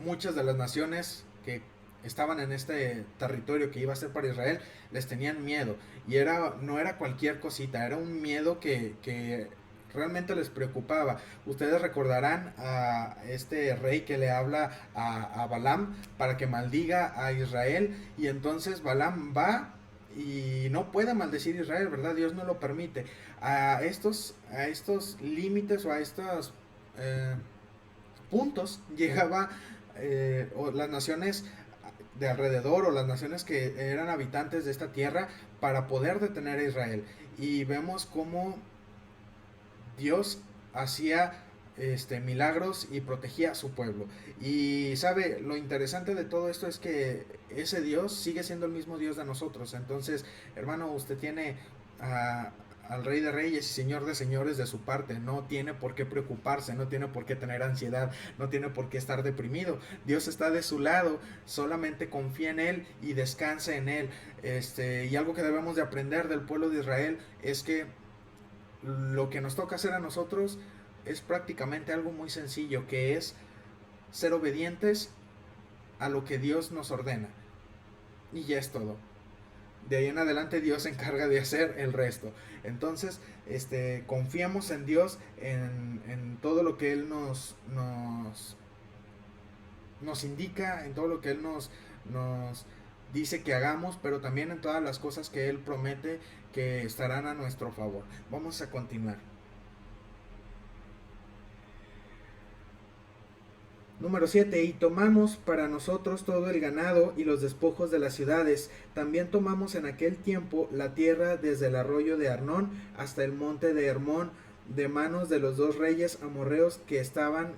muchas de las naciones que estaban en este territorio que iba a ser para Israel les tenían miedo, y no era cualquier cosita, era un miedo que realmente les preocupaba. Ustedes recordarán a este rey que le habla a Balaam para que maldiga a Israel, y entonces Balaam va y no puede maldecir a Israel, ¿verdad? Dios no lo permite. A estos límites o a estos puntos llegaba o las naciones de alrededor, o las naciones que eran habitantes de esta tierra, para poder detener a Israel. Y vemos cómo Dios hacía milagros y protegía a su pueblo. Y sabe, lo interesante de todo esto es que ese Dios sigue siendo el mismo Dios de nosotros. Entonces, hermano, usted tiene al Rey de Reyes y Señor de Señores de su parte. No tiene por qué preocuparse, no tiene por qué tener ansiedad, no tiene por qué estar deprimido. Dios está de su lado, solamente confía en Él y descansa en Él. Y algo que debemos de aprender del pueblo de Israel es que lo que nos toca hacer a nosotros es prácticamente algo muy sencillo, que es ser obedientes a lo que Dios nos ordena. Y ya es todo. De ahí en adelante Dios se encarga de hacer el resto. Entonces, confiamos en Dios, en todo lo que Él nos indica, en todo lo que Él nos dice que hagamos, pero también en todas las cosas que Él promete que estarán a nuestro favor. Vamos a continuar. Número 7. Y tomamos para nosotros todo el ganado y los despojos de las ciudades. También tomamos en aquel tiempo la tierra desde el arroyo de Arnón hasta el monte de Hermón, de manos de los dos reyes amorreos que estaban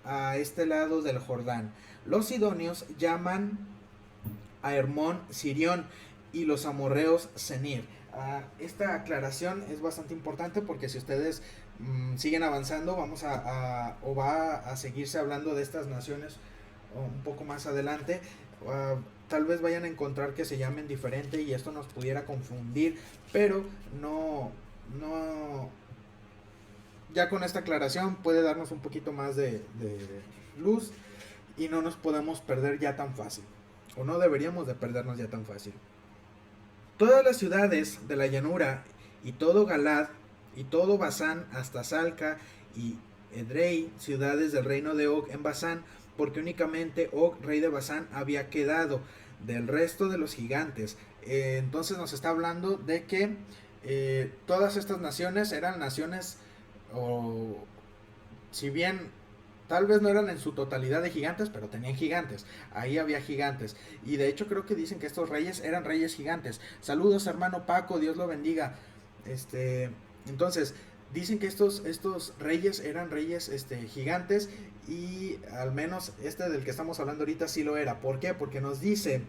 a este lado del Jordán. Los sidonios llaman a Hermón Sirión y los amorreos Senir. Esta aclaración es bastante importante porque si ustedes siguen avanzando, va a seguirse hablando de estas naciones un poco más adelante. Tal vez vayan a encontrar que se llamen diferente y esto nos pudiera confundir, pero no, ya con esta aclaración puede darnos un poquito más de luz y no nos podemos perder ya tan fácil, o no deberíamos de perdernos ya tan fácil. Todas las ciudades de la llanura y todo Galad y todo Basán hasta Salca y Edrei, ciudades del reino de Og en Basán, porque únicamente Og, rey de Basán, había quedado del resto de los gigantes. Entonces nos está hablando de que todas estas naciones eran naciones, o si bien tal vez no eran en su totalidad de gigantes, pero tenían gigantes. Ahí había gigantes. Y de hecho creo que dicen que estos reyes eran reyes gigantes. Saludos, hermano Paco, Dios lo bendiga. Entonces, dicen que estos reyes eran reyes gigantes. Y al menos del que estamos hablando ahorita sí lo era. ¿Por qué? Porque nos dice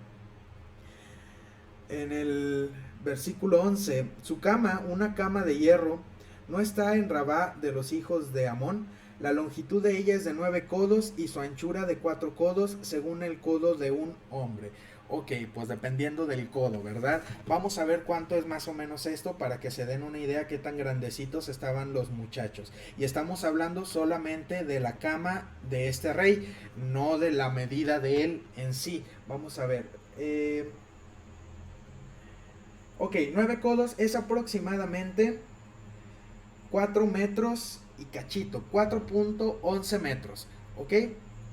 en el versículo 11: su cama, una cama de hierro, no está en Rabá de los hijos de Amón. La longitud de ella es de 9 codos y su anchura de 4 codos, según el codo de un hombre. Ok, pues dependiendo del codo, ¿verdad? Vamos a ver cuánto es más o menos esto para que se den una idea qué tan grandecitos estaban los muchachos. Y estamos hablando solamente de la cama de este rey, no de la medida de él en sí. Vamos a ver. Ok, 9 codos es aproximadamente 4 metros y cachito, 4.11 metros, ¿ok?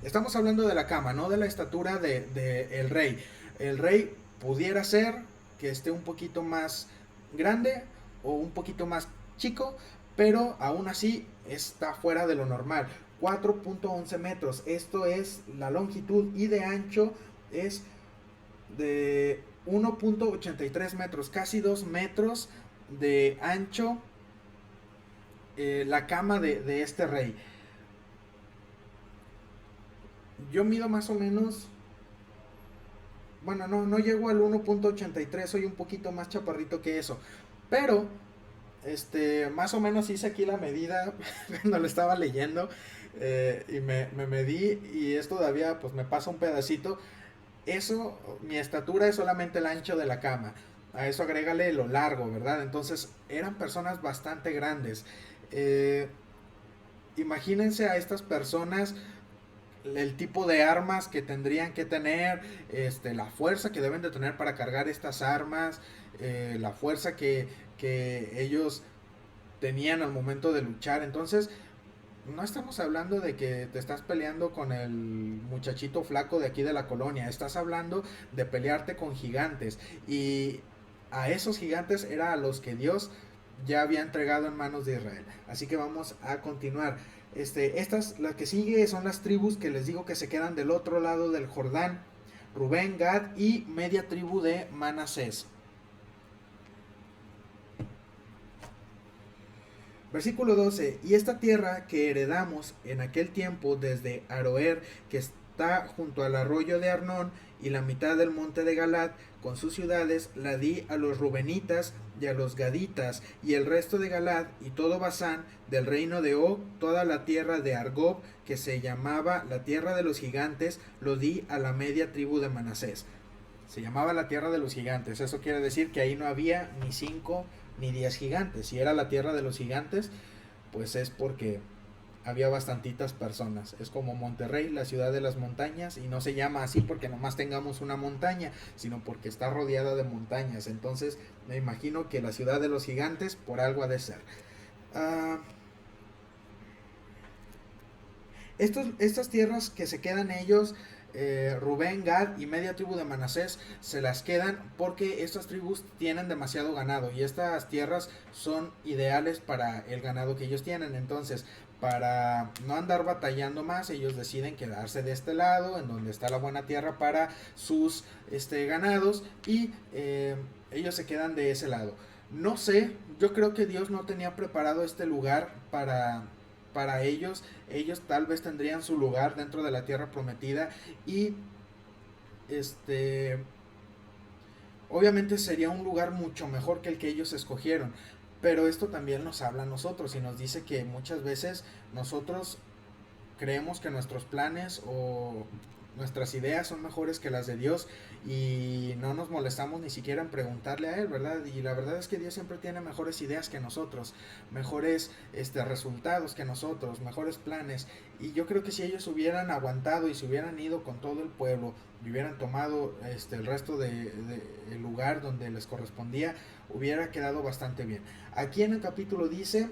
Estamos hablando de la cama, no de la estatura de el rey. El rey pudiera ser que esté un poquito más grande o un poquito más chico, pero aún así está fuera de lo normal. 4.11 metros, esto es la longitud, y de ancho es de 1.83 metros, casi 2 metros de ancho. La cama de este rey. Yo mido más o menos, bueno, no llego al 1.83, soy un poquito más chaparrito que eso, pero más o menos hice aquí la medida cuando lo estaba leyendo, y me medí, y es todavía, pues me pasa un pedacito. Eso, mi estatura es solamente el ancho de la cama, a eso agrégale lo largo, ¿verdad? Entonces eran personas bastante grandes. Imagínense a estas personas, el tipo de armas que tendrían que tener, la fuerza que deben de tener para cargar estas armas, la fuerza que ellos tenían al momento de luchar. Entonces, no estamos hablando de que te estás peleando con el muchachito flaco de aquí de la colonia, estás hablando de pelearte con gigantes, y a esos gigantes era a los que Dios ya había entregado en manos de Israel. Así que vamos a continuar. Las que sigue son las tribus que les digo que se quedan del otro lado del Jordán: Rubén, Gad y media tribu de Manasés. Versículo 12: y esta tierra que heredamos en aquel tiempo desde Aroer, que está junto al arroyo de Arnón, y la mitad del monte de Galad con sus ciudades la di a los rubenitas y a los gaditas, y el resto de Galad y todo Basán del reino de Og, toda la tierra de Argob, que se llamaba la tierra de los gigantes, lo di a la media tribu de Manasés. Se llamaba la tierra de los gigantes, eso quiere decir que ahí no había ni 5 ni 10 gigantes. Si era la tierra de los gigantes, pues es porque había bastantitas personas. Es como Monterrey, la ciudad de las montañas, y no se llama así porque nomás tengamos una montaña, sino porque está rodeada de montañas. Entonces me imagino que la ciudad de los gigantes por algo ha de ser. Uh, estas tierras que se quedan ellos, Rubén, Gad y media tribu de Manasés, se las quedan porque estas tribus tienen demasiado ganado y estas tierras son ideales para el ganado que ellos tienen. Entonces, para no andar batallando más, ellos deciden quedarse de este lado, en donde está la buena tierra para sus ganados, y ellos se quedan de ese lado. No sé, yo creo que Dios no tenía preparado este lugar para ellos. Ellos tal vez tendrían su lugar dentro de la tierra prometida, y obviamente sería un lugar mucho mejor que el que ellos escogieron. Pero esto también nos habla a nosotros y nos dice que muchas veces nosotros creemos que nuestros planes o nuestras ideas son mejores que las de Dios, y no nos molestamos ni siquiera en preguntarle a Él, ¿verdad? Y la verdad es que Dios siempre tiene mejores ideas que nosotros, mejores resultados que nosotros, mejores planes. Y yo creo que si ellos hubieran aguantado y se hubieran ido con todo el pueblo y hubieran tomado el resto de el lugar donde les correspondía, hubiera quedado bastante bien. Aquí en el capítulo dice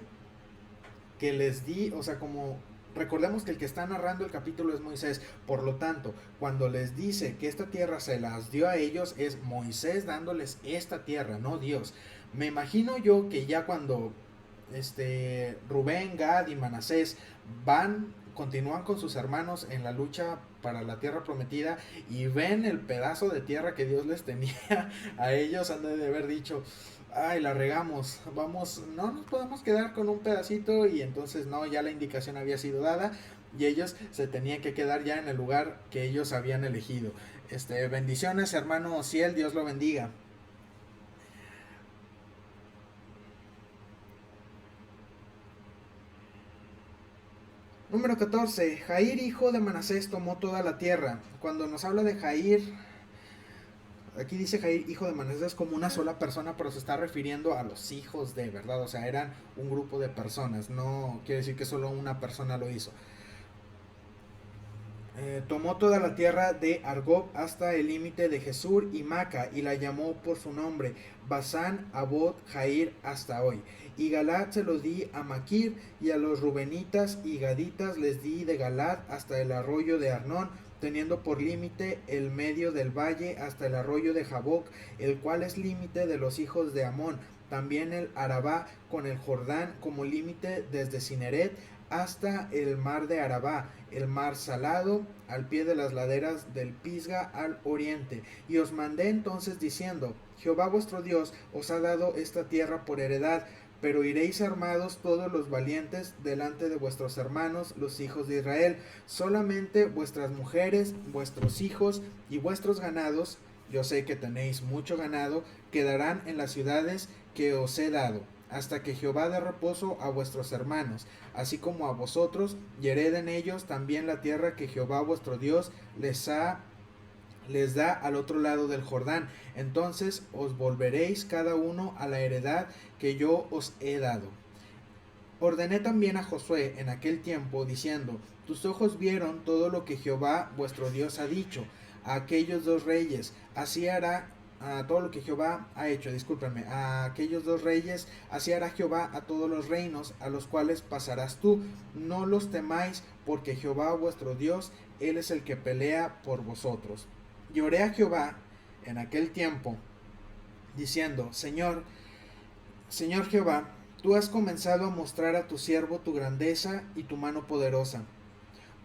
que les di, o sea, como recordemos que el que está narrando el capítulo es Moisés, por lo tanto, cuando les dice que esta tierra se las dio a ellos, es Moisés dándoles esta tierra, no Dios. Me imagino yo que ya cuando Rubén, Gad y Manasés continúan con sus hermanos en la lucha para la tierra prometida y ven el pedazo de tierra que Dios les tenía a ellos, han de haber dicho: ay, la regamos, vamos, no nos podemos quedar con un pedacito. Y entonces no, ya la indicación había sido dada y ellos se tenían que quedar ya en el lugar que ellos habían elegido. Bendiciones, hermano Ciel, Dios lo bendiga. Número 14. Jair, hijo de Manasés, tomó toda la tierra. Cuando nos habla de Jair, aquí dice Jair, hijo de Manasés, como una sola persona, pero se está refiriendo a los hijos de, ¿verdad? O sea, eran un grupo de personas, no quiere decir que solo una persona lo hizo. Tomó toda la tierra de Argob hasta el límite de Jesur y Maca, y la llamó por su nombre, Basán, Abot, Jair, hasta hoy. Y Galad se lo di a Maquir, y a los rubenitas y gaditas les di de Galad hasta el arroyo de Arnón, teniendo por límite el medio del valle hasta el arroyo de Jaboc, el cual es límite de los hijos de Amón. También el Arabá con el Jordán como límite desde Cineret hasta el mar de Arabá, el mar salado, al pie de las laderas del Pisga al oriente. Y os mandé entonces diciendo: Jehová vuestro Dios os ha dado esta tierra por heredad, pero iréis armados todos los valientes delante de vuestros hermanos, los hijos de Israel. Solamente vuestras mujeres, vuestros hijos y vuestros ganados, yo sé que tenéis mucho ganado, quedarán en las ciudades que os he dado, hasta que Jehová dé reposo a vuestros hermanos, así como a vosotros, y hereden ellos también la tierra que Jehová vuestro Dios les da al otro lado del Jordán. Entonces os volveréis cada uno a la heredad que yo os he dado. Ordené también a Josué en aquel tiempo, diciendo: tus ojos vieron todo lo que Jehová vuestro Dios ha dicho a aquellos dos reyes, así hará a todo lo que Jehová ha hecho, a aquellos dos reyes, así hará Jehová a todos los reinos a los cuales pasarás tú. No los temáis, porque Jehová vuestro Dios, Él es el que pelea por vosotros. Y oré a Jehová en aquel tiempo, diciendo: Señor Jehová, tú has comenzado a mostrar a tu siervo tu grandeza y tu mano poderosa.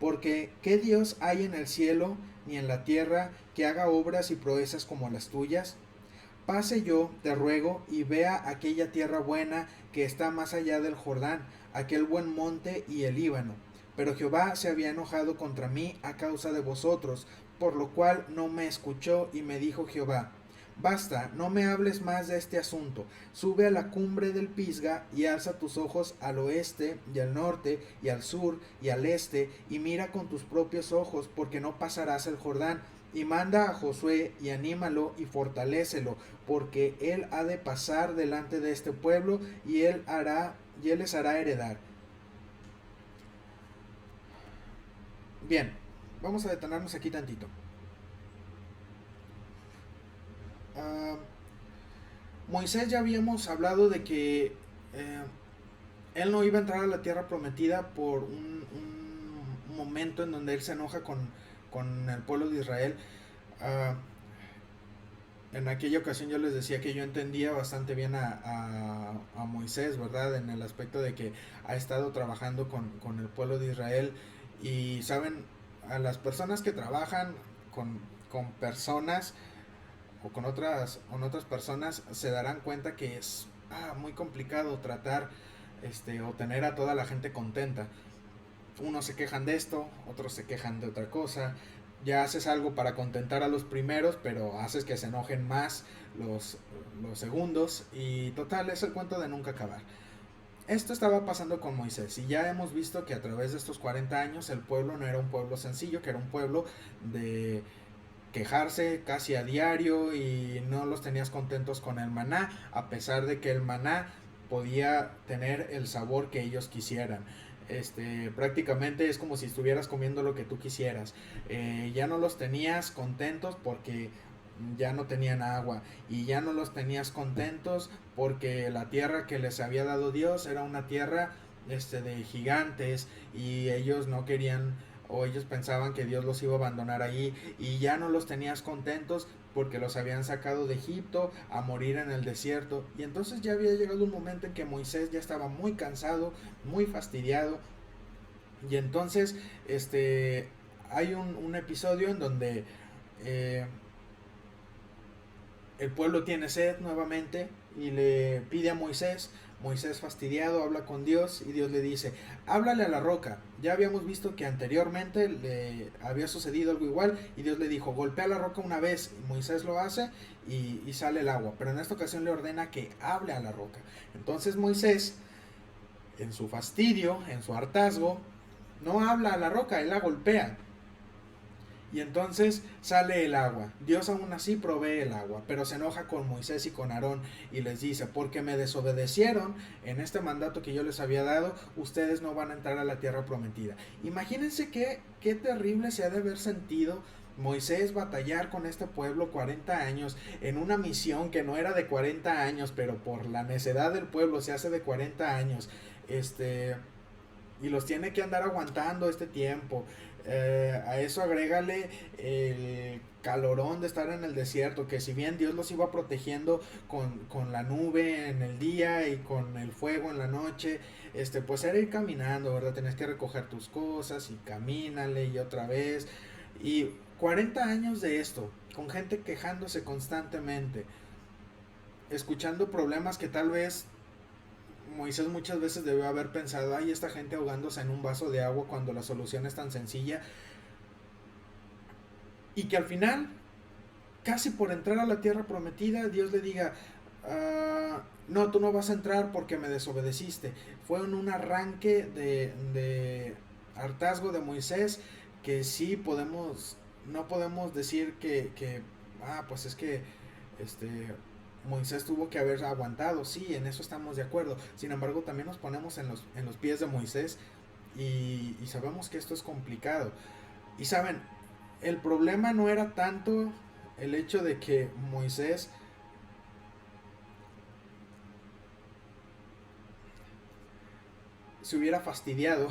Porque ¿qué Dios hay en el cielo ni en la tierra que haga obras y proezas como las tuyas? Pase yo, te ruego, y vea aquella tierra buena que está más allá del Jordán, aquel buen monte y el Líbano. Pero Jehová se había enojado contra mí a causa de vosotros, por lo cual no me escuchó, y me dijo Jehová: Basta, no me hables más de este asunto. Sube a la cumbre del Pisga y alza tus ojos al oeste y al norte y al sur y al este, y mira con tus propios ojos, porque no pasarás el Jordán. Y manda a Josué y anímalo y fortalécelo, porque él ha de pasar delante de este pueblo, y él les hará heredar. Bien, vamos a detenernos aquí tantito. Uh, Moisés, ya habíamos hablado de que él no iba a entrar a la tierra prometida por un momento en donde él se enoja con el pueblo de Israel. Uh, en aquella ocasión yo les decía que yo entendía bastante bien a Moisés, ¿verdad? En el aspecto de que ha estado trabajando con el pueblo de Israel. Y saben, a las personas que trabajan con personas o con otras personas, se darán cuenta que es muy complicado tratar o tener a toda la gente contenta. Unos se quejan de esto, otros se quejan de otra cosa. Ya haces algo para contentar a los primeros, pero haces que se enojen más los segundos, y total, es el cuento de nunca acabar. Esto estaba pasando con Moisés, y ya hemos visto que a través de estos 40 años el pueblo no era un pueblo sencillo, que era un pueblo de quejarse casi a diario, y no los tenías contentos con el maná, a pesar de que el maná podía tener el sabor que ellos quisieran. Prácticamente es como si estuvieras comiendo lo que tú quisieras. Ya no los tenías contentos porque ya no tenían agua, y ya no los tenías contentos porque la tierra que les había dado Dios era una tierra de gigantes, y ellos no querían, o ellos pensaban que Dios los iba a abandonar allí. Y ya no los tenías contentos porque los habían sacado de Egipto a morir en el desierto. Y entonces ya había llegado un momento en que Moisés ya estaba muy cansado, muy fastidiado. Y entonces hay un episodio en donde eh, el pueblo tiene sed nuevamente y le pide a Moisés. Moisés, fastidiado, habla con Dios, y Dios le dice: háblale a la roca. Ya habíamos visto que anteriormente le había sucedido algo igual, y Dios le dijo: golpea la roca una vez. Y Moisés lo hace, y sale el agua, pero en esta ocasión le ordena que hable a la roca. Entonces Moisés, en su fastidio, en su hartazgo, no habla a la roca, él la golpea. Y entonces sale el agua. Dios aún así provee el agua, pero se enoja con Moisés y con Aarón, y les dice: porque me desobedecieron en este mandato que yo les había dado, ustedes no van a entrar a la tierra prometida. Imagínense qué terrible se ha de haber sentido Moisés batallar con este pueblo 40 años en una misión que no era de 40 años, pero por la necedad del pueblo se hace de 40 años. Y los tiene que andar aguantando este tiempo. A eso agrégale el calorón de estar en el desierto, que si bien Dios los iba protegiendo con la nube en el día y con el fuego en la noche, pues era ir caminando, ¿verdad? Tenías que recoger tus cosas y camínale y otra vez. Y 40 años de esto, con gente quejándose constantemente, escuchando problemas que tal vez Moisés muchas veces debió haber pensado: ay, esta gente ahogándose en un vaso de agua, cuando la solución es tan sencilla. Y que al final, casi por entrar a la tierra prometida, Dios le diga: no, tú no vas a entrar porque me desobedeciste. Fue en un arranque de hartazgo de Moisés, que sí no podemos decir que pues es que Moisés tuvo que haber aguantado. Sí, en eso estamos de acuerdo. Sin embargo, también nos ponemos en los pies de Moisés, y sabemos que esto es complicado. Y saben, el problema no era tanto el hecho de que Moisés se hubiera fastidiado.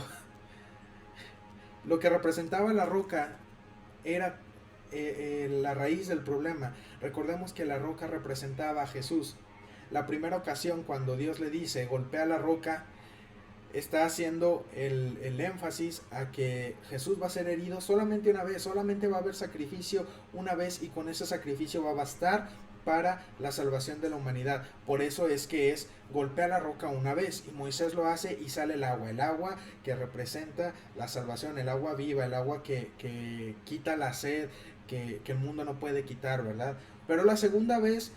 Lo que representaba la roca era la raíz del problema. Recordemos que la roca representaba a Jesús. La primera ocasión cuando Dios le dice: golpea la roca, está haciendo el énfasis a que Jesús va a ser herido solamente una vez, solamente va a haber sacrificio una vez, y con ese sacrificio va a bastar para la salvación de la humanidad. Por eso es que es golpea la roca una vez, y Moisés lo hace y sale el agua que representa la salvación, el agua viva, el agua que quita la sed, que el mundo no puede quitar, ¿verdad? Pero la segunda vez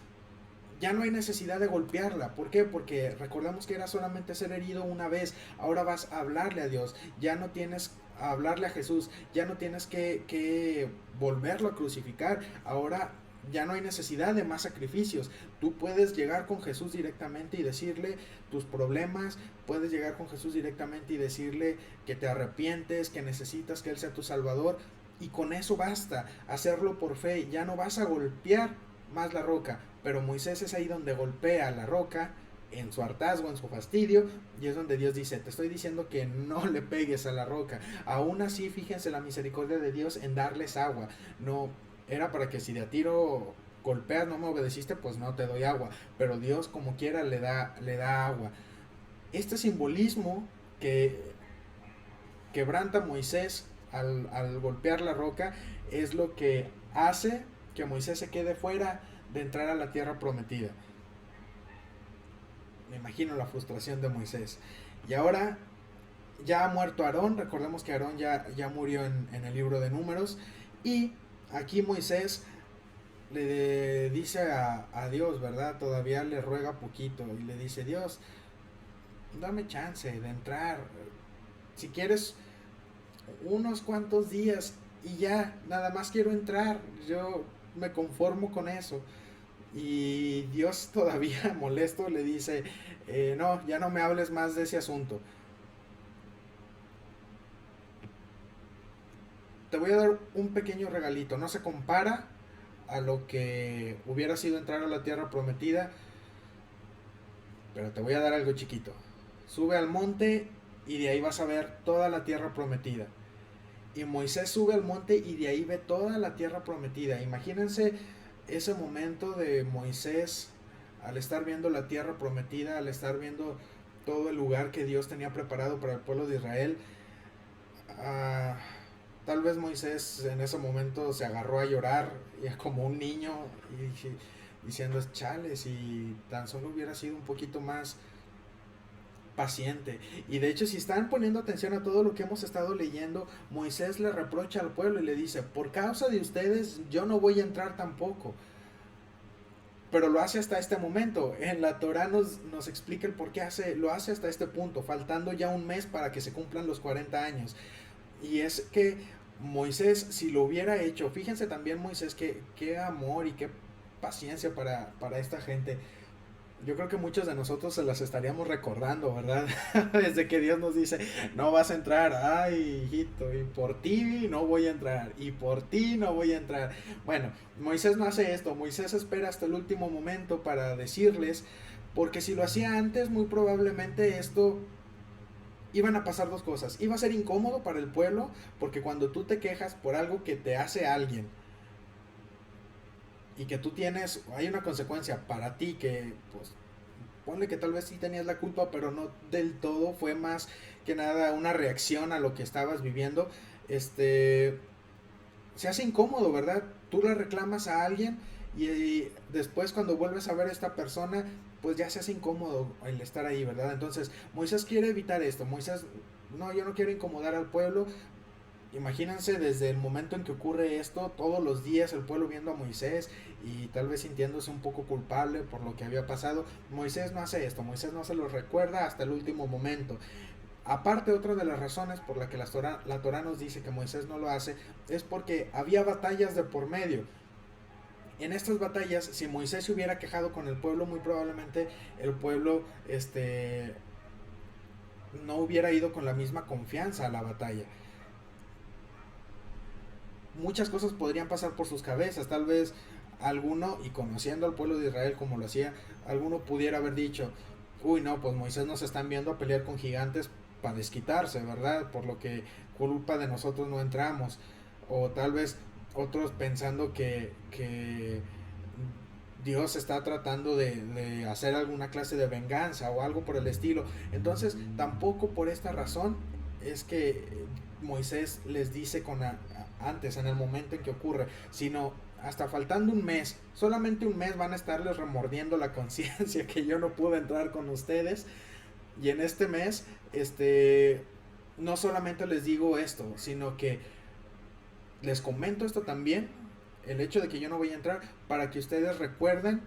ya no hay necesidad de golpearla. ¿Por qué? Porque recordamos que era solamente ser herido una vez. Ahora vas a hablarle a Dios. Ya no tienes a hablarle a Jesús. Ya no tienes que volverlo a crucificar. Ahora ya no hay necesidad de más sacrificios. Tú puedes llegar con Jesús directamente y decirle tus problemas. Puedes llegar con Jesús directamente y decirle que te arrepientes, que necesitas que Él sea tu Salvador. Y con eso basta. Hacerlo por fe. Ya no vas a golpear más la roca. Pero Moisés es ahí donde golpea la roca en su hartazgo, en su fastidio, y es donde Dios dice, te estoy diciendo que no le pegues a la roca. Aún así, fíjense la misericordia de Dios en darles agua. No era para que si de a tiro golpeas, no me obedeciste, pues no te doy agua. Pero Dios como quiera le da agua. Este simbolismo que quebranta Moisés al golpear la roca es lo que hace que Moisés se quede fuera de entrar a la tierra prometida. Me imagino la frustración de Moisés. Y ahora ya ha muerto Aarón, recordemos que Aarón ya murió en el libro de Números, y aquí Moisés le dice a Dios, ¿verdad? Todavía le ruega poquito y le dice, Dios, dame chance de entrar, si quieres unos cuantos días y ya, nada más quiero entrar, yo me conformo con eso. Y Dios todavía molesto le dice, no, ya no me hables más de ese asunto. Te voy a dar un pequeño regalito. No se compara a lo que hubiera sido entrar a la tierra prometida, pero te voy a dar algo chiquito. Sube al monte y de ahí vas a ver toda la tierra prometida. Y Moisés sube al monte y de ahí ve toda la tierra prometida. Imagínense ese momento de Moisés al estar viendo la tierra prometida, al estar viendo todo el lugar que Dios tenía preparado para el pueblo de Israel. Ah, tal vez Moisés en ese momento se agarró a llorar como un niño y diciendo, chale, si tan solo hubiera sido un poquito más paciente. Y de hecho, si están poniendo atención a todo lo que hemos estado leyendo, Moisés le reprocha al pueblo y le dice, por causa de ustedes yo no voy a entrar tampoco. Pero lo hace hasta este momento. En la Torah nos explica el por qué lo hace hasta este punto, faltando ya un mes para que se cumplan los 40 años. Y es que Moisés, si lo hubiera hecho, fíjense también Moisés, qué amor y qué paciencia para esta gente. Yo creo que muchos de nosotros se las estaríamos recordando, ¿verdad? Desde que Dios nos dice, no vas a entrar, ay, hijito, y por ti no voy a entrar, y por ti no voy a entrar. Bueno, Moisés no hace esto, Moisés espera hasta el último momento para decirles, porque si lo hacía antes, muy probablemente esto iban a pasar dos cosas. Iba a ser incómodo para el pueblo, porque cuando tú te quejas por algo que te hace alguien, y que tú tienes, hay una consecuencia para ti que, pues, ponle que tal vez sí tenías la culpa, pero no del todo, fue más que nada una reacción a lo que estabas viviendo, se hace incómodo, ¿verdad? Tú le reclamas a alguien y después cuando vuelves a ver a esta persona, pues ya se hace incómodo el estar ahí, ¿verdad? Entonces, Moisés quiere evitar esto, Moisés, no, yo no quiero incomodar al pueblo. Imagínense desde el momento en que ocurre esto, todos los días el pueblo viendo a Moisés y tal vez sintiéndose un poco culpable por lo que había pasado. Moisés no hace esto, Moisés no se lo recuerda hasta el último momento. Aparte, otra de las razones por la que la Torah nos dice que Moisés no lo hace es porque había batallas de por medio. En estas batallas, si Moisés se hubiera quejado con el pueblo, muy probablemente el pueblo no hubiera ido con la misma confianza a la batalla. Muchas cosas podrían pasar por sus cabezas, tal vez alguno, y conociendo al pueblo de Israel como lo hacía, alguno pudiera haber dicho, uy no, pues Moisés nos está enviando a pelear con gigantes para desquitarse, ¿verdad? Por lo que culpa de nosotros no entramos, o tal vez otros pensando que Dios está tratando de hacer alguna clase de venganza o algo por el estilo. Entonces, tampoco por esta razón es que Moisés les dice antes, en el momento en que ocurre, sino hasta faltando un mes, solamente un mes van a estarles remordiendo la conciencia que yo no pude entrar con ustedes. Y en este mes, no solamente les digo esto, sino que les comento esto también, el hecho de que yo no voy a entrar, para que ustedes recuerden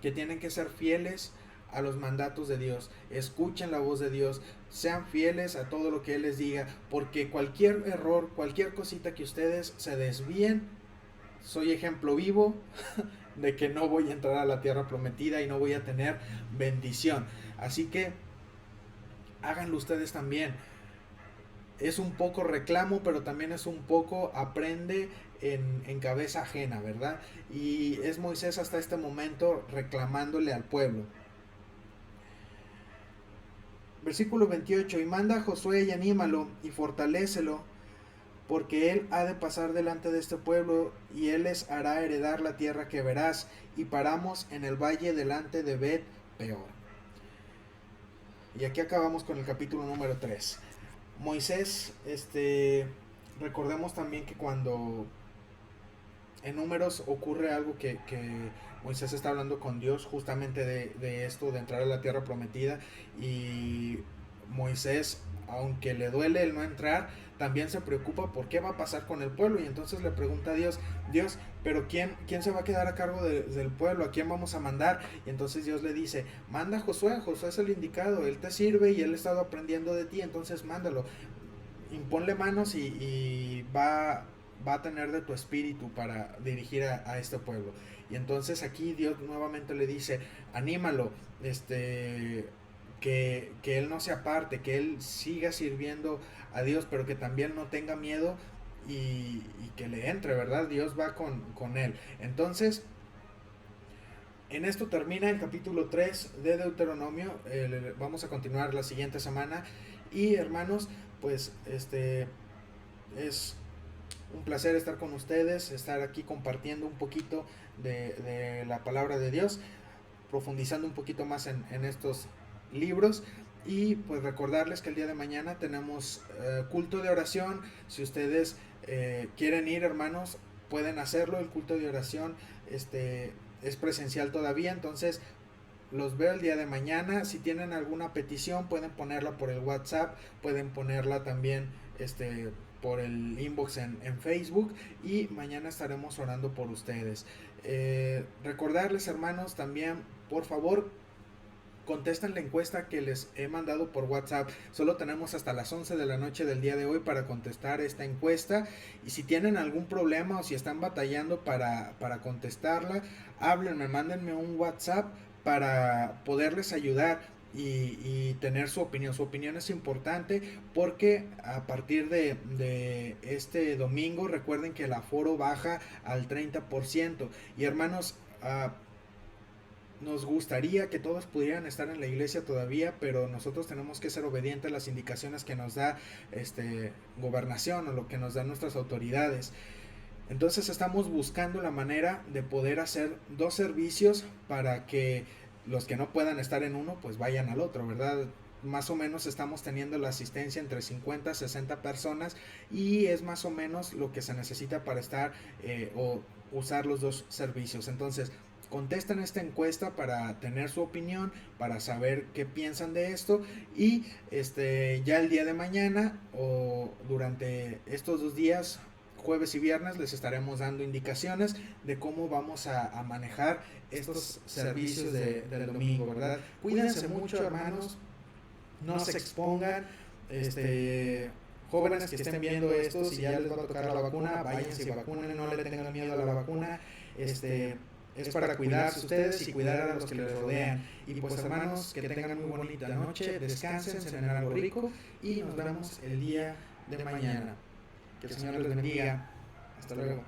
que tienen que ser fieles a los mandatos de Dios, escuchen la voz de Dios, sean fieles a todo lo que Él les diga, porque cualquier error, cualquier cosita que ustedes se desvíen, soy ejemplo vivo de que no voy a entrar a la tierra prometida y no voy a tener bendición. Así que háganlo ustedes también. Es un poco reclamo, pero también es un poco aprende en cabeza ajena, ¿verdad? Y es Moisés hasta este momento reclamándole al pueblo. Versículo 28, y manda a Josué y anímalo y fortalécelo, porque él ha de pasar delante de este pueblo y él les hará heredar la tierra que verás, y paramos en el valle delante de Bet Peor. Y aquí acabamos con el capítulo número 3. Moisés, recordemos también que cuando en Números ocurre algo que Moisés está hablando con Dios justamente de esto, de entrar a la tierra prometida, y Moisés, aunque le duele el no entrar, también se preocupa por qué va a pasar con el pueblo, y entonces le pregunta a Dios, pero ¿quién se va a quedar a cargo del pueblo? ¿A quién vamos a mandar? Y entonces Dios le dice, manda a Josué es el indicado, él te sirve y él ha estado aprendiendo de ti, entonces mándalo, imponle manos y va a tener de tu espíritu para dirigir a este pueblo. Y entonces aquí Dios nuevamente le dice, anímalo, que él no se aparte, que él siga sirviendo a Dios, pero que también no tenga miedo y que le entre, ¿verdad? Dios va con él. Entonces, en esto termina el capítulo 3 de Deuteronomio. Vamos a continuar la siguiente semana. Y hermanos, pues es un placer estar con ustedes, estar aquí compartiendo un poquito de la palabra de Dios, profundizando un poquito más en estos libros. Y pues recordarles que el día de mañana tenemos culto de oración. Si ustedes quieren ir, hermanos, pueden hacerlo. El culto de oración es presencial todavía, entonces los veo el día de mañana. Si tienen alguna petición pueden ponerla por el WhatsApp, pueden ponerla también por el inbox en Facebook, y mañana estaremos orando por ustedes. Recordarles, hermanos, también, por favor, contesten la encuesta que les he mandado por WhatsApp. Solo tenemos hasta las 11 de la noche del día de hoy para contestar esta encuesta, y si tienen algún problema o si están batallando para contestarla, háblenme, mándenme un WhatsApp para poderles ayudar y tener su opinión. Su opinión es importante porque a partir de este domingo, recuerden que el aforo baja al 30%. Y hermanos, nos gustaría que todos pudieran estar en la iglesia todavía, pero nosotros tenemos que ser obedientes a las indicaciones que nos da gobernación o lo que nos dan nuestras autoridades. Entonces estamos buscando la manera de poder hacer 2 servicios para que los que no puedan estar en uno pues vayan al otro, ¿verdad? Más o menos estamos teniendo la asistencia entre 50 a 60 personas, y es más o menos lo que se necesita para estar o usar los 2 servicios. Entonces contesten esta encuesta para tener su opinión, para saber qué piensan de esto, y ya el día de mañana o durante estos 2 días, jueves y viernes, les estaremos dando indicaciones de cómo vamos a manejar estos servicios del domingo, ¿verdad? Cuídense mucho, hermanos, no se expongan, jóvenes que estén viendo esto, si ya les va a tocar la vacuna, váyanse y vacunen, no le tengan miedo a la vacuna. Es para cuidarse ustedes y cuidar a los que les rodean. Y pues, hermanos, que tengan muy bonita noche, descansen, cenen algo rico, y nos vemos el día de mañana. Que el Señor les bendiga. Hasta luego.